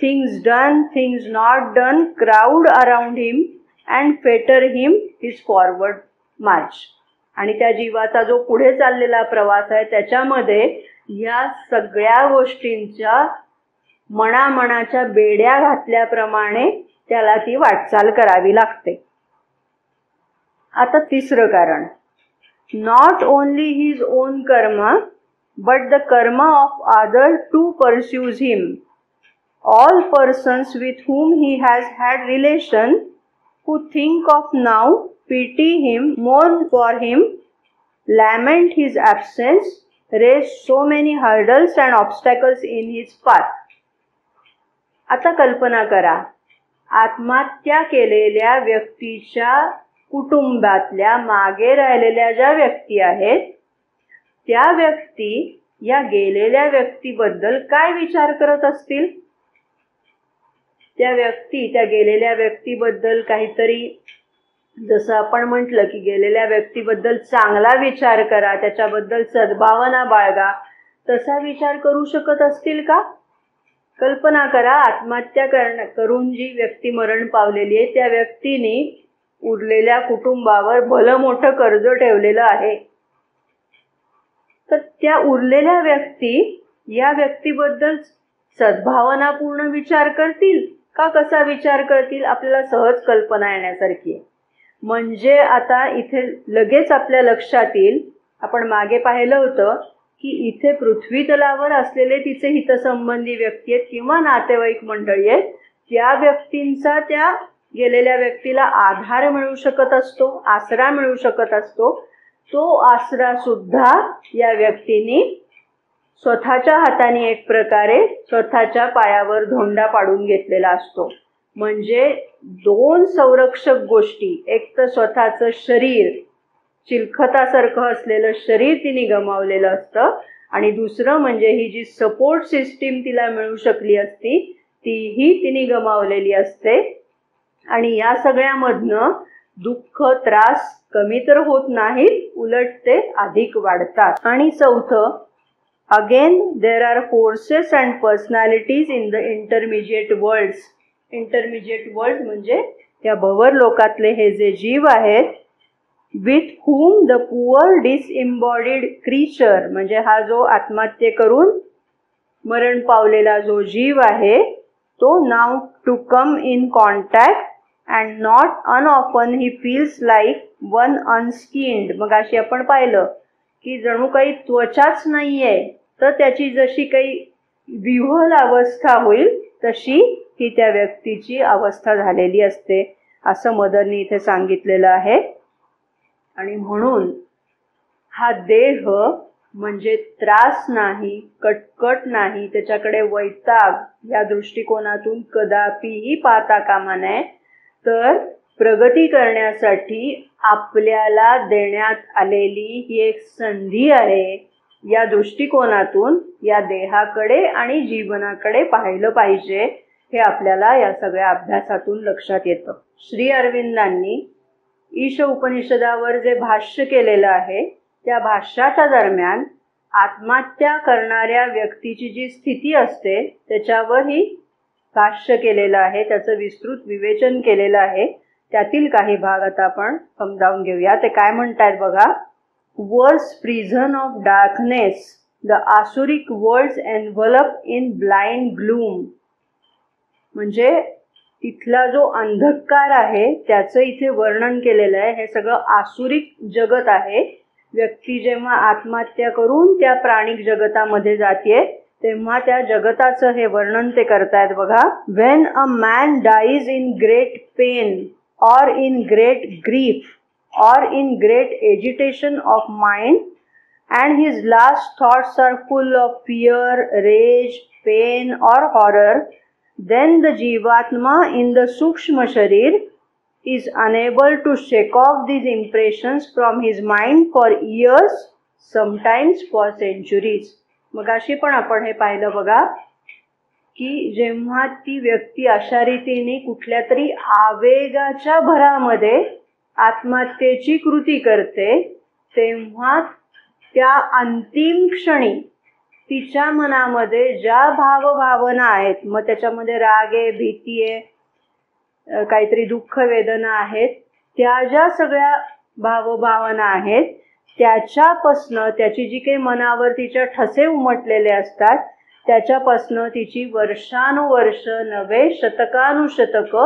Things done, things not done crowd around him and Fetter him his forward March. आणि त्या जीवाचा जो पुढे चाललेला प्रवास आहे त्याच्यामध्ये या सगळ्या गोष्टींच्या मनाच्या बेड्या घातल्याप्रमाणे त्याला ती वाटचाल करावी लागते. आता तिसरं कारण, not only his own karma but the karma of other to pursues him all persons with whom he has had relation, who think of now, pity him, mourn for him, lament his absence, raise so many hurdles and obstacles in his path. आता कल्पना करा, आत्महत्या केलेल्या व्यक्तीच्या कुटुंबातल्या मागे राहिलेल्या ज्या व्यक्ती आहेत, त्या व्यक्ती या गेलेल्या व्यक्तीबद्दल काय विचार करत असतील? त्या गेलेल्या व्यक्तीबद्दल काहीतरी, जसं आपण म्हटलं की गेलेल्या व्यक्तीबद्दल चांगला विचार करा, त्याच्याबद्दल सद्भावना बाळगा, तसा विचार करू शकत असतील का? कल्पना करा, आत्महत्या करून जी व्यक्ती मरण पावलेली आहे त्या व्यक्तीने उरलेल्या कुटुंबावर भलं मोठं कर्ज ठेवलेलं आहे. तर त्या उरलेल्या व्यक्ती या व्यक्तीबद्दल सद्भावनापूर्ण विचार करतील का? कसा विचार करतील? आपल्याला सहज कल्पना येण्यासारखी आहे. म्हणजे आता इथे लगेच आपल्या लक्षात येईल, आपण मागे पाहिलं होतं की इथे पृथ्वी तलावर असलेले तिचे हितसंबंधी व्यक्ती आहेत किंवा नातेवाईक मंडळी आहेत, त्या व्यक्तींचा त्या गेलेल्या व्यक्तीला आधार मिळू शकत असतो, आसरा मिळू शकत असतो. तो आसरा सुद्धा या व्यक्तीने स्वतःच्या हाताने एक प्रकारे स्वतःच्या पायावर धोंडा पाडून घेतलेला असतो. म्हणजे दोन संरक्षक गोष्टी, एक तर स्वतःचं शरीर, चिलखतासारखं असलेलं शरीर तिने गमावलेलं असतं, आणि दुसरं म्हणजे ही जी सपोर्ट सिस्टीम तिला मिळू शकली असती तीही तिने गमावलेली असते. आणि या सगळ्यामधनं दुःख, त्रास कमी तर होत नाहीत, उलट ते अधिक वाढतात. आणि चौथं, again there are forces and personalities in the intermediate worlds. Intermediate world म्हणजे त्या भवर लोकातले हे जे जीव आहेत, with whom the poor disembodied creature, म्हणजे हा जो आत्महत्या करून मरण पावलेला जो जीव आहे तो now to come in contact and not unoften he feels like one unskinned. मग अशी आपण पाहिलं की जणू काही त्वचाच नाहीये, तर त्याची जशी काही विव्हल अवस्था होईल तशी ही त्या व्यक्तीची अवस्था झालेली असते, असं मदरनी इथे सांगितलेलं आहे. आणि म्हणून हा देह म्हणजे त्रास नाही, कटकट नाही, त्याच्याकडे वैताग या दृष्टिकोनातून कदापिही पाहता कामा नये. तर प्रगती करण्यासाठी आपल्याला देण्यात आलेली ही एक संधी आहे, या दृष्टिकोनातून या देहाकडे आणि जीवनाकडे पाहिलं पाहिजे, हे आपल्याला या सगळ्या अभ्यासातून लक्षात येतं. श्री अरविंदांनी ईश उपनिषदावर जे भाष्य केलेलं आहे त्या भाष्याच्या दरम्यान आत्महत्या करणाऱ्या व्यक्तीची जी स्थिती असते त्याच्यावरही भाष्य केलेलं आहे, त्याचं विस्तृत विवेचन केलेलं आहे. त्यातील काही भाग आता आपण समजावून घेऊया. ते काय म्हणतात बघा. Worse prison of darkness, the asuric worlds envelop in blind gloom. म्हणजे तिथला जो अंधकार आहे त्याचं इथे वर्णन केलेलं आहे. हे सगळं आसुरिक जगत आहे. व्यक्ती जेव्हा आत्महत्या करून त्या प्राणिक जगतामध्ये जाते तेव्हा त्या जगताचं हे वर्णन ते करतायत बघा. When a man dies in great pen or in great grief or in great agitation of mind and his last thoughts are full of fear, rage, pain or horror, then the jivatma in the sukshma sharir is unable to shake off these impressions from his mind for years, sometimes for centuries. मगाशी पण आपण हे पाहिलं बघा की जेव्हा ती व्यक्ती अशा रीतीने कुठल्या तरी आवेगाच्या भरामध्ये आत्महत्येची कृती करते तेव्हा त्या अंतिम क्षणी तिच्या मनामध्ये ज्या भावभावना आहेत, मग त्याच्यामध्ये राग आहे, भीती आहे, काहीतरी दुःख वेदना आहेत, त्या ज्या सगळ्या भावभावना आहेत त्याच्यापासनं त्याची जी काही मनावर तिच्या ठसे उमटलेले असतात त्याच्यापासनं तिची वर्षानुवर्ष नव्हे शतकानुशतक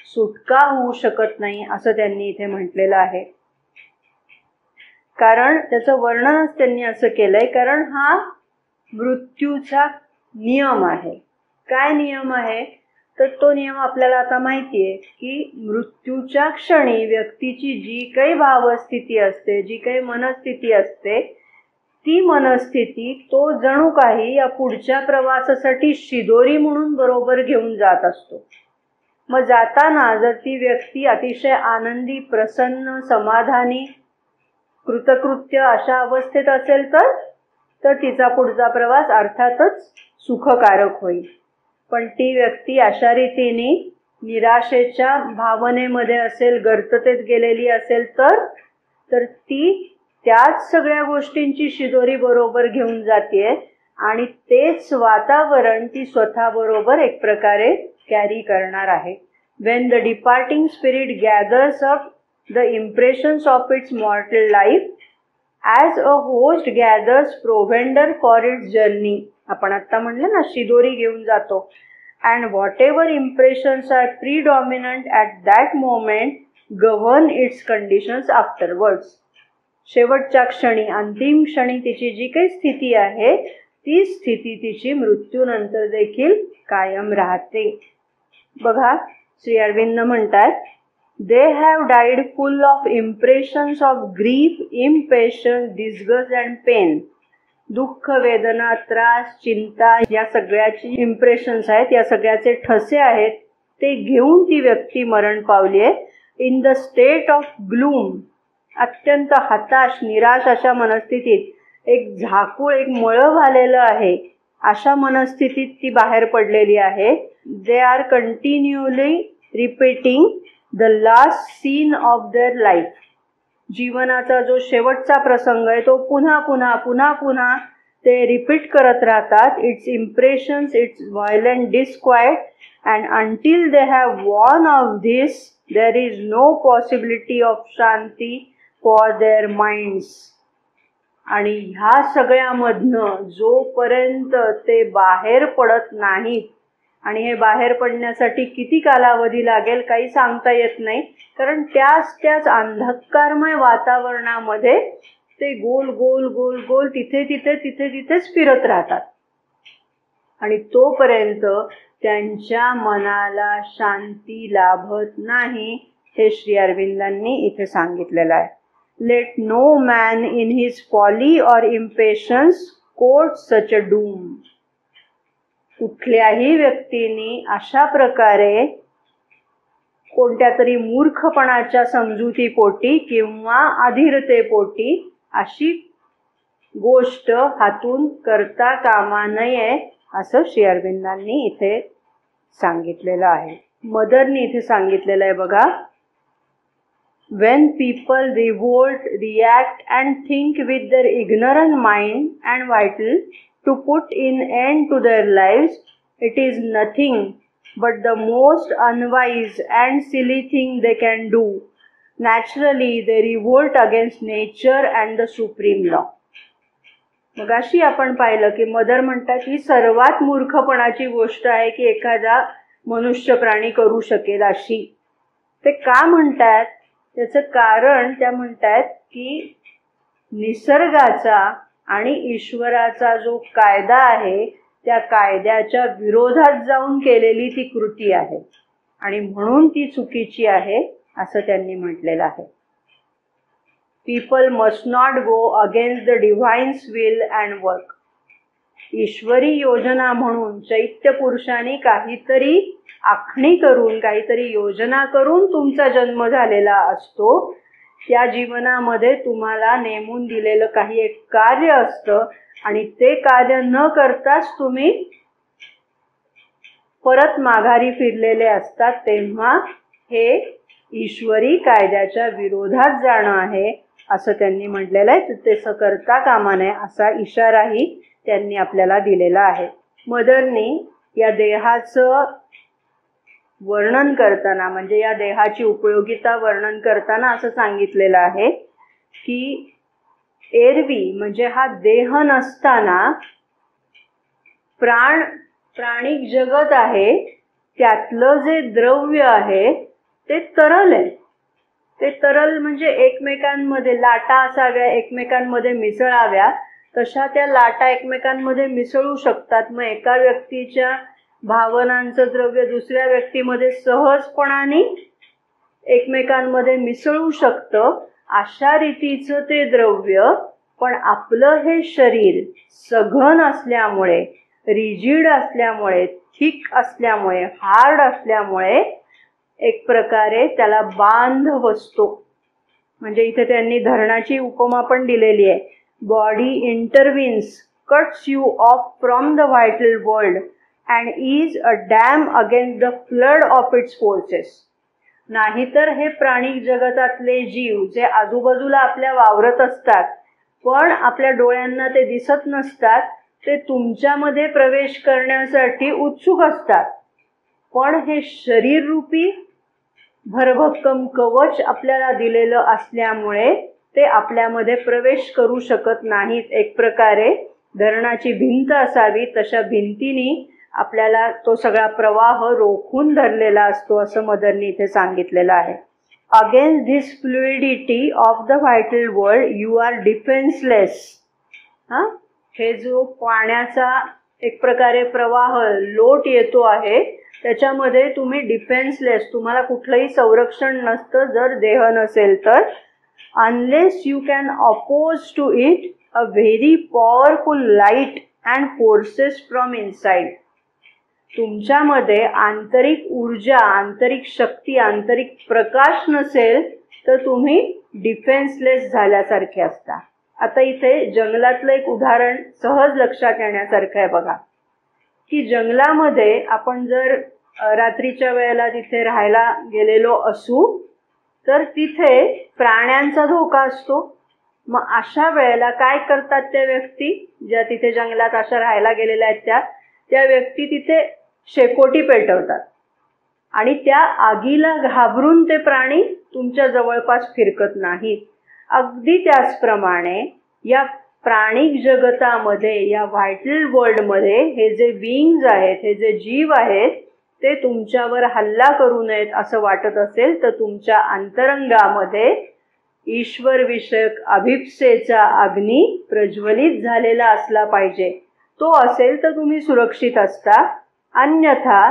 सुटका होऊ शकत नाही, असं त्यांनी इथे म्हटलेलं आहे. कारण त्याचं वर्णनच त्यांनी असं केलंय, कारण हा मृत्यूचा नियम आहे. काय नियम आहे? तर तो नियम आपल्याला आता माहिती आहे की मृत्यूच्या क्षणी व्यक्तीची जी काही भावस्थिती असते, जी काही मनस्थिती असते, ती मनस्थिती तो जणू काही या पुढच्या प्रवासासाठी शिदोरी म्हणून बरोबर घेऊन जात असतो. मग जाताना जर ती व्यक्ती अतिशय आनंदी, प्रसन्न, समाधानी, कृतकृत्य अशा अवस्थेत असेल तर तिचा पुढचा प्रवास अर्थातच सुखकारक होईल. पण ती व्यक्ती अशा रीतीने निराशेच्या भावनेमध्ये असेल, गर्ततेत गेलेली असेल तर ती त्याच सगळ्या गोष्टींची शिदोरी बरोबर घेऊन जाते आणि तेच वातावरण ती स्वतःबरोबर एक प्रकारे कॅरी करणार आहे. When the departing spirit gathers up the impressions of its mortal life, as a host gathers provender for its journey, आपण आता म्हणलं ना शिदोरी घेऊन जातो, and whatever impressions are predominant at that moment govern its conditions afterwards. शेवटच्या क्षणी, अंतिम क्षणी तिची जी काही स्थिती आहे ती स्थिती तिची मृत्यूनंतर देखील कायम राहते. बघा, श्री अरविंद म्हणतात, they have died full of impressions of grief, impatience, disgust and pain. दुःख, वेदना, त्रास, चिंता या सगळ्याची इम्प्रेशन्स आहेत, या सगळ्याचे ठसे आहेत, ते घेऊन ती व्यक्ती मरण पावली आहे. In the state of gloom, अत्यंत हताश, निराश अशा मनस्थितीत, एक झाकूळ, एक मळं झालेलं आहे अशा मनस्थितीत ती बाहेर पडलेली आहे. They are continually repeating the last scene of their life. जीवनाचा जो शेवटचा प्रसंग आहे तो पुन्हा पुन्हा पुन्हा पुन्हा ते रिपीट करत राहतात. Its impressions, its violent disquiet, and until they have worn off this there is no possibility of shanti for their minds. आणि ह्या सगळ्यामधनं जोपर्यंत ते बाहेर पडत नाहीत, आणि हे बाहेर पडण्यासाठी किती कालावधी लागेल काही सांगता येत नाही, कारण त्याच अंधकारमय वातावरणामध्ये ते गोल गोल गोल गोल तिथेच फिरत राहतात. आणि तोपर्यंत त्यांच्या मनाला शांती लाभत नाही, हे श्री अरविंदांनी इथे सांगितलेलं आहे. Let no man in his folly or impatience court such a doom. कुठल्याही व्यक्तीने अशा प्रकारे कोणत्या तरी मूर्खपणाच्या समजुतीपोटी किंवा अधीरतेपोटी अशी गोष्ट हातून करता कामा नये, असं श्री अरविंदांनी इथे सांगितलेलं आहे. मदरनी इथे सांगितलेलं आहे बघा, when people revolt, react and think with their ignorant mind and vital to put in end to their lives, it is nothing but the most unwise and silly thing they can do. Naturally, they revolt against nature and the supreme law. मगाशी आपण पाहिलं की मदर म्हणतात ही सर्वात मूर्खपणाची गोष्ट आहे की एखादा मनुष्य प्राणी करू शकेल अशी. ते का म्हणतात? त्याचं कारण त्या म्हणतात की निसर्गाचा आणि ईश्वराचा जो कायदा आहे त्या कायद्याच्या विरोधात जाऊन केलेली ती कृती आहे आणि म्हणून ती चुकीची आहे असं त्यांनी म्हटलेलं आहे. People must not go against the divine's will and work. ईश्वरी योजना म्हणून चैत्य पुरुषांनी काहीतरी आखणी करून, काहीतरी योजना करून तुमचा जन्म झालेला असतो. त्या जीवनामध्ये तुम्हाला नेमून दिलेलं काही एक कार्य असतं आणि ते कार्य न करताच तुम्ही परत माघारी फिरलेले असतात. तेव्हा हे ईश्वरी कायद्याच्या विरोधात जाणं आहे असं त्यांनी म्हटलेलं आहे. तसं करता कामा नये असा इशाराही त्यांनी आपल्याला दिलेला आहे. मदरनी या देहाचं वर्णन करताना, म्हणजे या देहाची उपयोगिता वर्णन करताना असं सांगितलेलं आहे की एरवी म्हणजे हा देह नसताना प्राणिक जगत आहे त्यातलं जे द्रव्य आहे ते तरल आहे. ते तरल म्हणजे एकमेकांमध्ये लाटा असाव्या, एकमेकांमध्ये मिसळाव्या, तशा त्या लाटा एकमेकांमध्ये मिसळू शकतात. मग एका व्यक्तीच्या भावनांचं द्रव्य दुसऱ्या व्यक्तीमध्ये सहजपणाने एकमेकांमध्ये मिसळू शकतं, अशा रीतीचं ते द्रव्य. पण आपलं हे शरीर सघन असल्यामुळे, रिजिड असल्यामुळे, थिक असल्यामुळे, हार्ड असल्यामुळे एक प्रकारे त्याला बांध बसतो. म्हणजे इथे त्यांनी धरणाची उपमा पण दिलेली आहे. Body intervenes, cuts you off from the vital world and is a dam against the flood of its forces. नाहीतर हे प्राणी जगतातले जीव जे आजूबाजूला आपल्या वावरत असतात, पण आपल्या डोळ्यांना ते दिसत नसतात, ते तुमच्यामध्ये प्रवेश करण्यासाठी उत्सुक असतात. पण हे शरीररूपी भरभक्कम कवच आपल्याला दिलेलं असल्यामुळे ते आपल्यामध्ये प्रवेश करू शकत नाहीत. एक प्रकारे धरणाची भिंत असावी तशा भिंतीने आपल्याला तो सगळा प्रवाह रोखून धरलेला असतो, असं मदरनी इथे सांगितलेलं आहे. Against this fluidity of the vital world you are defenceless. हे जो पाण्याचा एक प्रकारे प्रवाह लोट येतो आहे, त्याच्यामध्ये तुम्ही डिफेन्सलेस, तुम्हाला कुठलंही संरक्षण नसतं जर देह नसेल तर. Unless you can oppose to it a very powerful light and forces from inside. तुमच्यामध्ये आंतरिक ऊर्जा, आंतरिक शक्ती, आंतरिक प्रकाश नसेल तर तुम्ही डिफेन्सलेस झाल्यासारखे असता. आता इथे जंगलातलं एक उदाहरण सहज लक्षात येण्यासारखं आहे बघा, की जंगलामध्ये आपण जर रात्रीच्या वेळेला तिथे राहायला गेलेलो असू तर तिथे प्राण्यांचा धोका असतो. मग अशा वेळेला काय करतात त्या व्यक्ती ज्या तिथे जंगलात अशा राहायला गेलेल्या आहेत, त्या व्यक्ती तिथे शेकोटी पेटवतात आणि त्या आगीला घाबरून ते प्राणी तुमच्या जवळपास फिरकत नाहीत. अगदी त्याचप्रमाणे या प्राणिक जगतामध्ये, या व्हायटल वर्ल्डमध्ये हे जे बीइंग्ज आहेत, हे जे जीव आहेत, ते तुमच्यावर हल्ला करू नयेत असं वाटत असेल तर तुमच्या अंतरंगामध्ये ईश्वर विषयक अभिप्सेचा अग्नी प्रज्वलित झालेला असला पाहिजे. तो असेल तर तुम्ही सुरक्षित असता. अन्यथा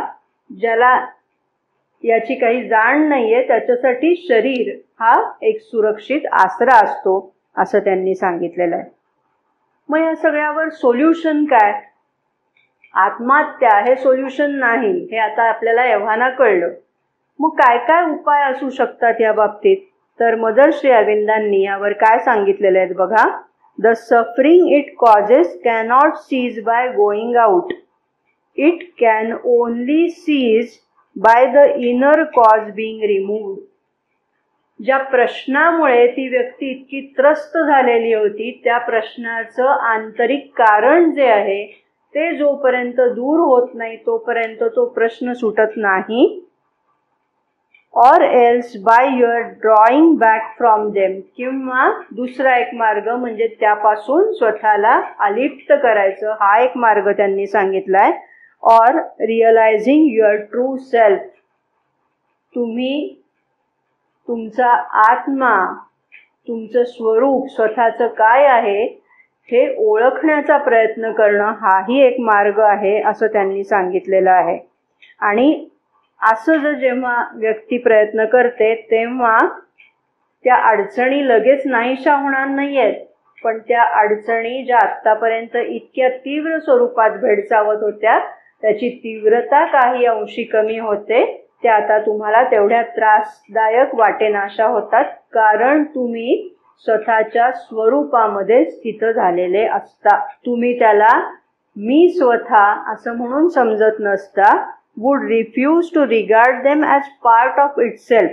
ज्याला याची काही जाण नाहीये त्याच्यासाठी शरीर हा एक सुरक्षित आसरा असतो, असं त्यांनी सांगितलेलं आहे. मग या सगळ्यावर सोल्युशन काय? आत्महत्या हे सोल्युशन नाही, हे आता आपल्याला एव्हाना कळलं. मग काय काय उपाय असू शकतात या बाबतीत? तर मदर श्री अरविंदांनी यावर काय सांगितलेले आहेत बघा. The suffering it causes cannot cease by going out. It can only cease by the inner cause being removed. ज्या प्रश्नामुळे ती व्यक्ती इतकी त्रस्त झालेली होती, त्या प्रश्नाचं आंतरिक कारण जे आहे ते जोपर्यंत दूर होत नाही तोपर्यंत तो प्रश्न सुटत नाही. और else by your drawing back from them. किंवा दुसरा एक मार्ग म्हणजे त्यापासून स्वतःला अलिप्त करायचं, हा एक मार्ग त्यांनी सांगितलाय. और रिअलायझिंग युअर ट्रू सेल्फ. तुम्ही तुमचा आत्मा, तुमचं स्वरूप स्वतःचं काय आहे हे ओळखण्याचा प्रयत्न करणं, हाही एक मार्ग आहे असं त्यांनी सांगितलेलं आहे. आणि असं जर जेव्हा व्यक्ती प्रयत्न करते तेव्हा त्या अडचणी लगेच नाहीशा होणार नाहीयेत, पण त्या अडचणी ज्या आत्तापर्यंत इतक्या तीव्र स्वरूपात भेडसावत होत्या त्याची तीव्रता काही अंशी कमी होते. त्या आता तुम्हाला तेवढ्या त्रासदायक वाटेनाशा होतात, कारण तुम्ही स्वतःच्या स्वरूपामध्ये स्थित झालेले असता. तुम्ही त्याला मी स्वतः असं म्हणून समजत नसता. Would refuse to regard them as part of itself.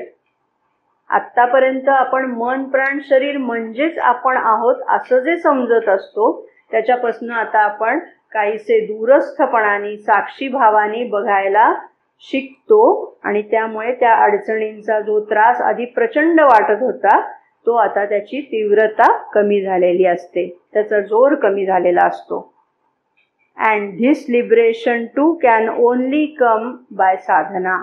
आत्तापर्यंत आपण मन प्राण शरीर म्हणजेच आपण आहोत असं जे समजत असतो त्याच्यापासून आता आपण काहीसे दूरस्थपणाने, साक्षी भावाने बघायला शिकतो. आणि त्यामुळे त्या अडचणींचा जो त्रास आधी प्रचंड वाटत होता तो आता त्याची तीव्रता कमी झालेली असते, त्याचा जोर कमी झालेला असतो. And this liberation too can only come by sadhana.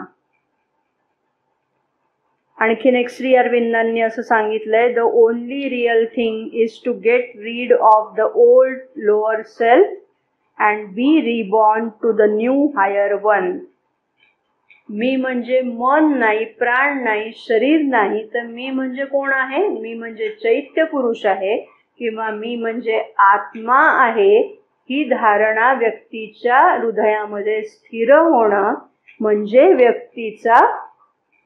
आणखीन एक श्री अरविंदांनी असं सांगितलंय, the only real thing is to get rid of the old lower self and be reborn to the new higher one. मी म्हणजे मन नाही, प्राण नाही, शरीर नाही, तर मी म्हणजे कोण आहे? मी म्हणजे चैत्य पुरुष आहे किंवा मी म्हणजे आत्मा आहे. ही धारणा व्यक्तीच्या हृदयामध्ये स्थिर होणं म्हणजे व्यक्तीचा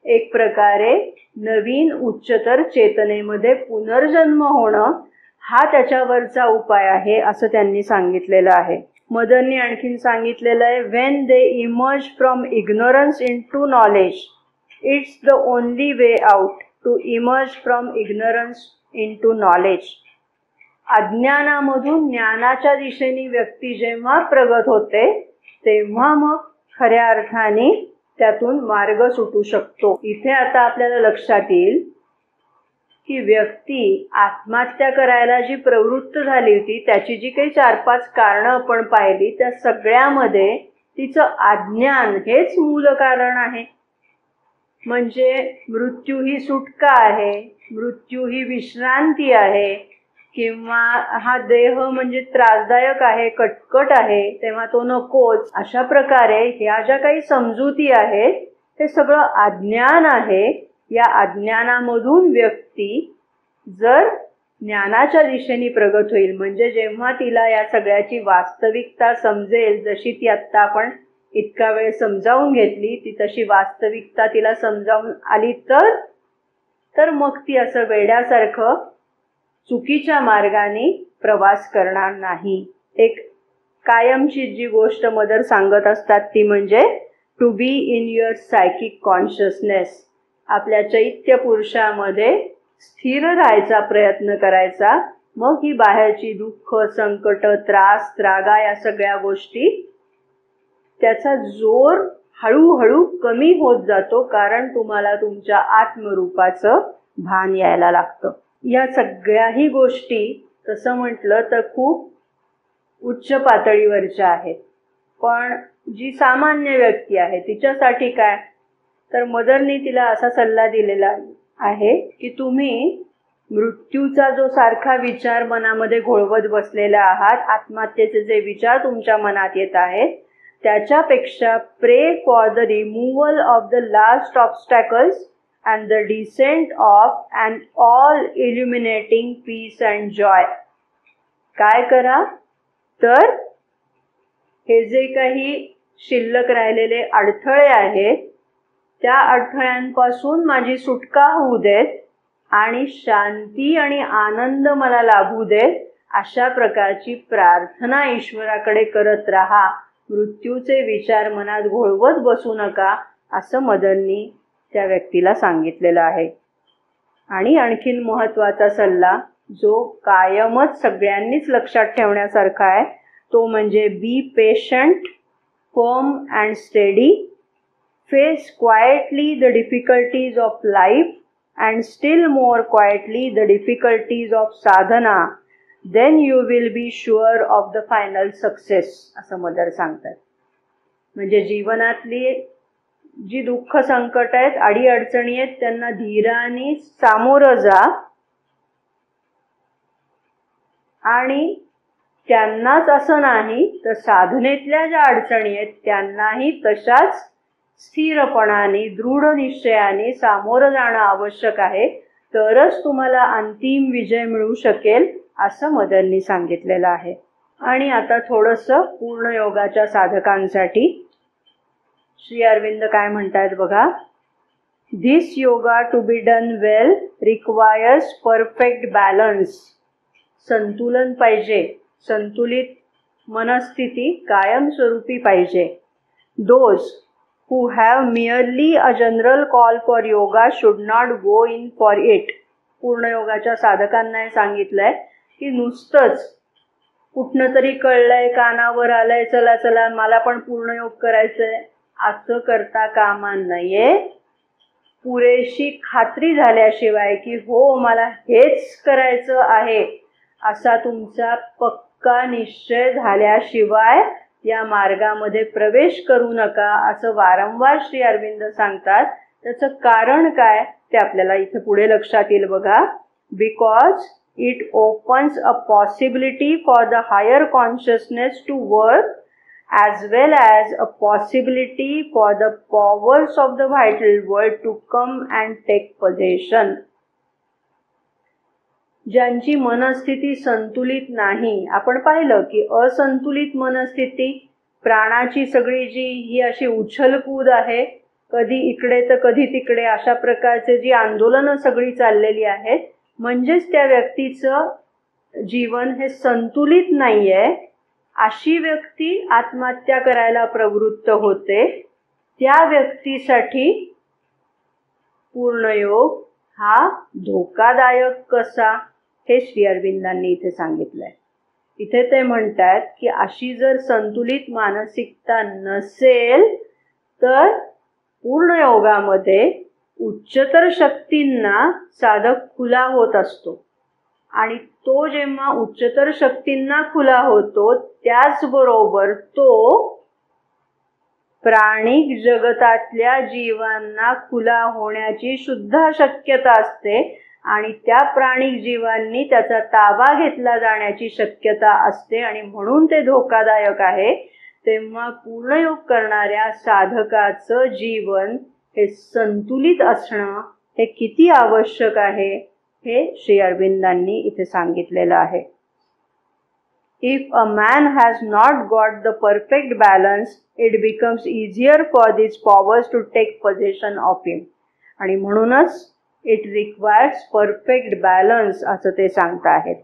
एक प्रकारे नवीन उच्चतर चेतनेमध्ये पुनर्जन्म होणं हा त्याच्यावरचा उपाय आहे असं त्यांनी सांगितलेलं आहे. मदरनी आणखीन सांगितलेलं आहे, when they emerge from ignorance into knowledge, it's the only way out to emerge from ignorance into knowledge. अज्ञानामधून ज्ञानाच्या दिशेने व्यक्ती जेव्हा प्रगत होते तेव्हा मग खऱ्या अर्थाने त्यातून मार्ग सुटू शकतो. इथे आता आपल्याला लक्षात येईल की व्यक्ती आत्महत्या करायला जी प्रवृत्त झाली होती त्याची जी काही 4-5 कारणं आपण पाहिली त्या सगळ्यामध्ये तिचं अज्ञान हेच मूल कारण आहे. म्हणजे मृत्यू ही सुटका आहे, मृत्यू ही विश्रांती आहे किंवा हा देह म्हणजे त्रासदायक आहे, कटकट आहे, तेव्हा तो नकोच. अशा प्रकारे ह्या ज्या काही समजुती आहेत हे सगळं अज्ञान आहे. या अज्ञानामधून व्यक्ती जर ज्ञानाच्या दिशेने प्रगत होईल म्हणजे जेव्हा तिला या सगळ्याची वास्तविकता समजेल, जशी ती आत्ता आपण इतका वेळ समजावून घेतली, ती तशी वास्तविकता तिला समजावून आली तर मग ती असं वेड्यासारखं चुकीच्या मार्गाने प्रवास करणार नाही. एक कायमची जी गोष्ट मदर सांगत असतात ती म्हणजे to be in your psychic consciousness. आपल्या चैत्य पुरुषामध्ये स्थिर राहायचा प्रयत्न करायचा. मग ही बाहेरची दुःख, संकट, त्रास, त्रागा या सगळ्या गोष्टी त्याचा जोर हळूहळू कमी होत जातो कारण तुम्हाला तुमच्या आत्मरूपाचं भान यायला लागतं. या सगळ्याही गोष्टी तसं म्हटलं तर खूप उच्च पातळीवरच्या आहेत. पण जी सामान्य व्यक्ती आहे तिच्यासाठी काय, तर मदरनी तिला असा सल्ला दिलेला आहे की तुम्ही मृत्यूचा जो सारखा विचार मनामध्ये घोळवत बसलेला आहात, आत्महत्येचे जे विचार तुमच्या मनात येत आहेत त्याच्यापेक्षा प्रे for the removal of the last obstacles and the descent of an all illuminating peace and joy. काय करा तर हे जे काही शिल्लक राहिलेले अडथळे आहेत त्या अडथळ्यांपासून माझी सुटका होऊ देत आणि शांती आणि आनंद मला लाभू देत अशा प्रकारची प्रार्थना ईश्वराकडे करत राहा. मृत्यूचे विचार मनात घोळवत बसू नका असं मदरनी त्या व्यक्तीला सांगितलेलं आहे. आणि आणखीन महत्त्वाचा सल्ला जो कायमच सगळ्यांनीच लक्षात ठेवण्यासारखा आहे तो म्हणजे be patient, firm and steady, face quietly the difficulties of life and still more quietly the difficulties of sadhana, then you will be sure of the final success असं मदर सांगतात. म्हणजे जीवनातली जी दुःख संकट आहेत, अडीअडचणी आहेत त्यांना धीराने सामोरं जा आणि त्यांनाच असं नाही तर साधनेतल्या ज्या अडचणी आहेत त्यांनाही तशाच स्थिरपणाने दृढ निश्चयाने सामोरं जाणं आवश्यक आहे. तरच तुम्हाला अंतिम विजय मिळू शकेल असं मदरनी सांगितलेलं आहे. आणि आता थोडंसं पूर्ण योगाच्या साधकांसाठी श्री अरविंद काय म्हणतात बघा. This yoga to be done well requires perfect balance. संतुलन पाहिजे, संतुलित मनस्थिती कायमस्वरूपी पाहिजे. Those who have merely a general call for yoga should not go in for it. पूर्ण योगाच्या साधकांना सांगितलंय की नुसतंच कुठनं तरी कळलंय, कानावर आलंय, चला चला मला पण पूर्ण योग करायचंय असं करता कामा नये. पुरेशी खात्री झाल्याशिवाय की हो मला हेच करायचं आहे असा तुमचा पक्का निश्चय झाल्याशिवाय या मार्गामध्ये प्रवेश करू नका असं वारंवार श्री अरविंद सांगतात. त्याचं कारण काय ते आपल्याला इथे पुढे लक्षात येईल बघा. Because It opens a possibility for the higher consciousness to work, as well as a possibility for the powers of the vital world to come and take possession. ज्यांची मनस्थिती संतुलित नाही, आपण पाहिलं की असंतुलित मनस्थिती, प्राणाची सगळी जी ही अशी उछलकूद आहे, कधी इकडे तर कधी तिकडे, अशा प्रकारचे जी आंदोलनं सगळी चाललेली आहेत, म्हणजेच त्या व्यक्तीचं जीवन हे संतुलित नाहीये. अशी व्यक्ती आत्महत्या करायला प्रवृत्त होते. त्या व्यक्तीसाठी पूर्णयोग हा धोकादायक कसा, हे श्री अरविंदांनी इथे सांगितलंय. इथे ते म्हणतात की अशी जर संतुलित मानसिकता नसेल तर पूर्णयोगामध्ये उच्चतर शक्तींना साधक खुला होत असतो, आणि तो जेव्हा उच्चतर शक्तींना खुला होतो त्याचबरोबर तो प्राणिक जगतातल्या जीवांना खुला होण्याची सुद्धा शक्यता असते, आणि त्या प्राणिक जीवांनी त्याचा ताबा घेतला जाण्याची शक्यता असते, आणि म्हणून ते धोकादायक आहे. तेव्हा पूर्णयोग करणाऱ्या साधकाचं जीवन हे संतुलित असणं हे किती आवश्यक आहे हे श्री अरविंदांनी इथे सांगितलेलं आहे. If a man has not got the perfect balance, it becomes easier for these powers to take possession of him. आणि म्हणूनच it requires perfect balance असं ते सांगत आहेत.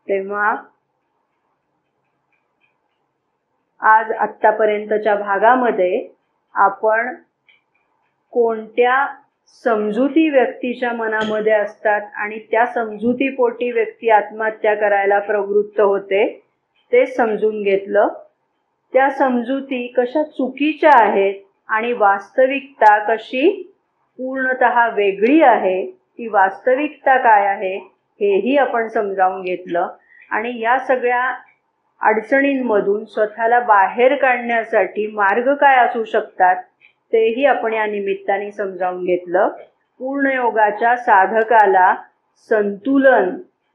तेव्हा आज आत्तापर्यंतच्या भागामध्ये आपण कोणत्या समजुती व्यक्तीच्या मनामध्ये असतात आणि त्या समजुतीपोटी व्यक्ती आत्महत्या करायला प्रवृत्त होते ते समजून घेतलं. त्या समजुती कशा चुकीच्या आहेत आणि वास्तविकता कशी पूर्णतः वेगळी आहे, ती वास्तविकता काय आहे हेही आपण समजावून घेतलं. आणि या सगळ्या अडचणींमधून स्वतःला बाहेर काढण्यासाठी मार्ग काय असू शकतात तेही आपण या निमित्ताने समजावून घेतलं. पूर्णयोगाच्या साधकाला संतुलन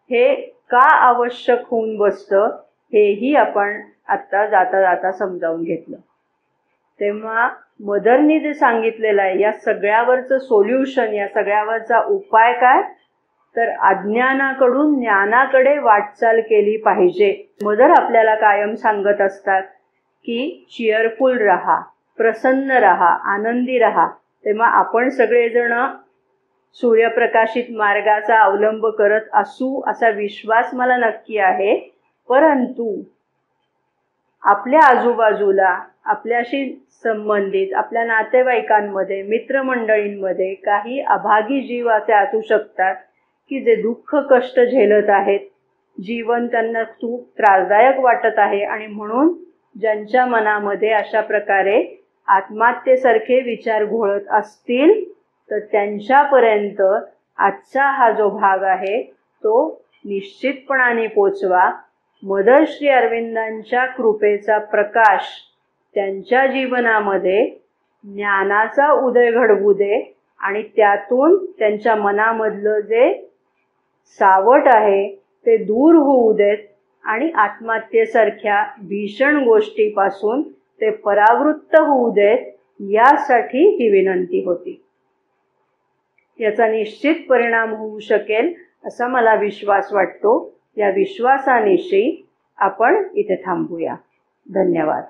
हे का आवश्यक होऊन बसतं हेही आपण आत्ता जाता जाता समजावून घेतलं. तेव्हा मदरनी जे सांगितलेलं आहे या सगळ्यावरचं सोल्युशन, या सगळ्यावरचा उपाय काय, तर अज्ञानाकडून ज्ञानाकडे वाटचाल केली पाहिजे. मदर आपल्याला कायम सांगत असतात की चिअरफुल राहा, प्रसन्न राहा, आनंदी राहा. तेव्हा आपण सगळेजण सूर्यप्रकाशित मार्गाचा अवलंब करत असू असा विश्वास मला नक्की आहे. परंतु आपल्या आजूबाजूला आपल्याशी संबंधित आपल्या नातेवाईकांमध्ये, मित्रमंडळींमध्ये काही अभागी जीव असे असू शकतात की जे दुःख कष्ट झेलत आहेत, जीवन त्यांना खूप त्रासदायक वाटत आहे, आणि म्हणून ज्यांच्या मनामध्ये अशा प्रकारे आत्महत्येसारखे विचार घोळत असतील तर त्यांच्यापर्यंत आजचा हा जो भाग आहे तो निश्चितपणाने पोचवा. मदर श्री अरविंदांच्या कृपेचा प्रकाश त्यांच्या जीवनामध्ये ज्ञानाचा उदय घडवू दे, आणि त्यातून त्यांच्या मनामधलं जे सावट आहे ते दूर होऊ देत, आणि आत्महत्येसारख्या भीषण गोष्टीपासून ते परावृत्त होऊ देत, यासाठी ही विनंती होती. याचा निश्चित परिणाम होऊ शकेल असा मला विश्वास वाटतो. या विश्वासानिशी आपण इथे थांबूया. धन्यवाद.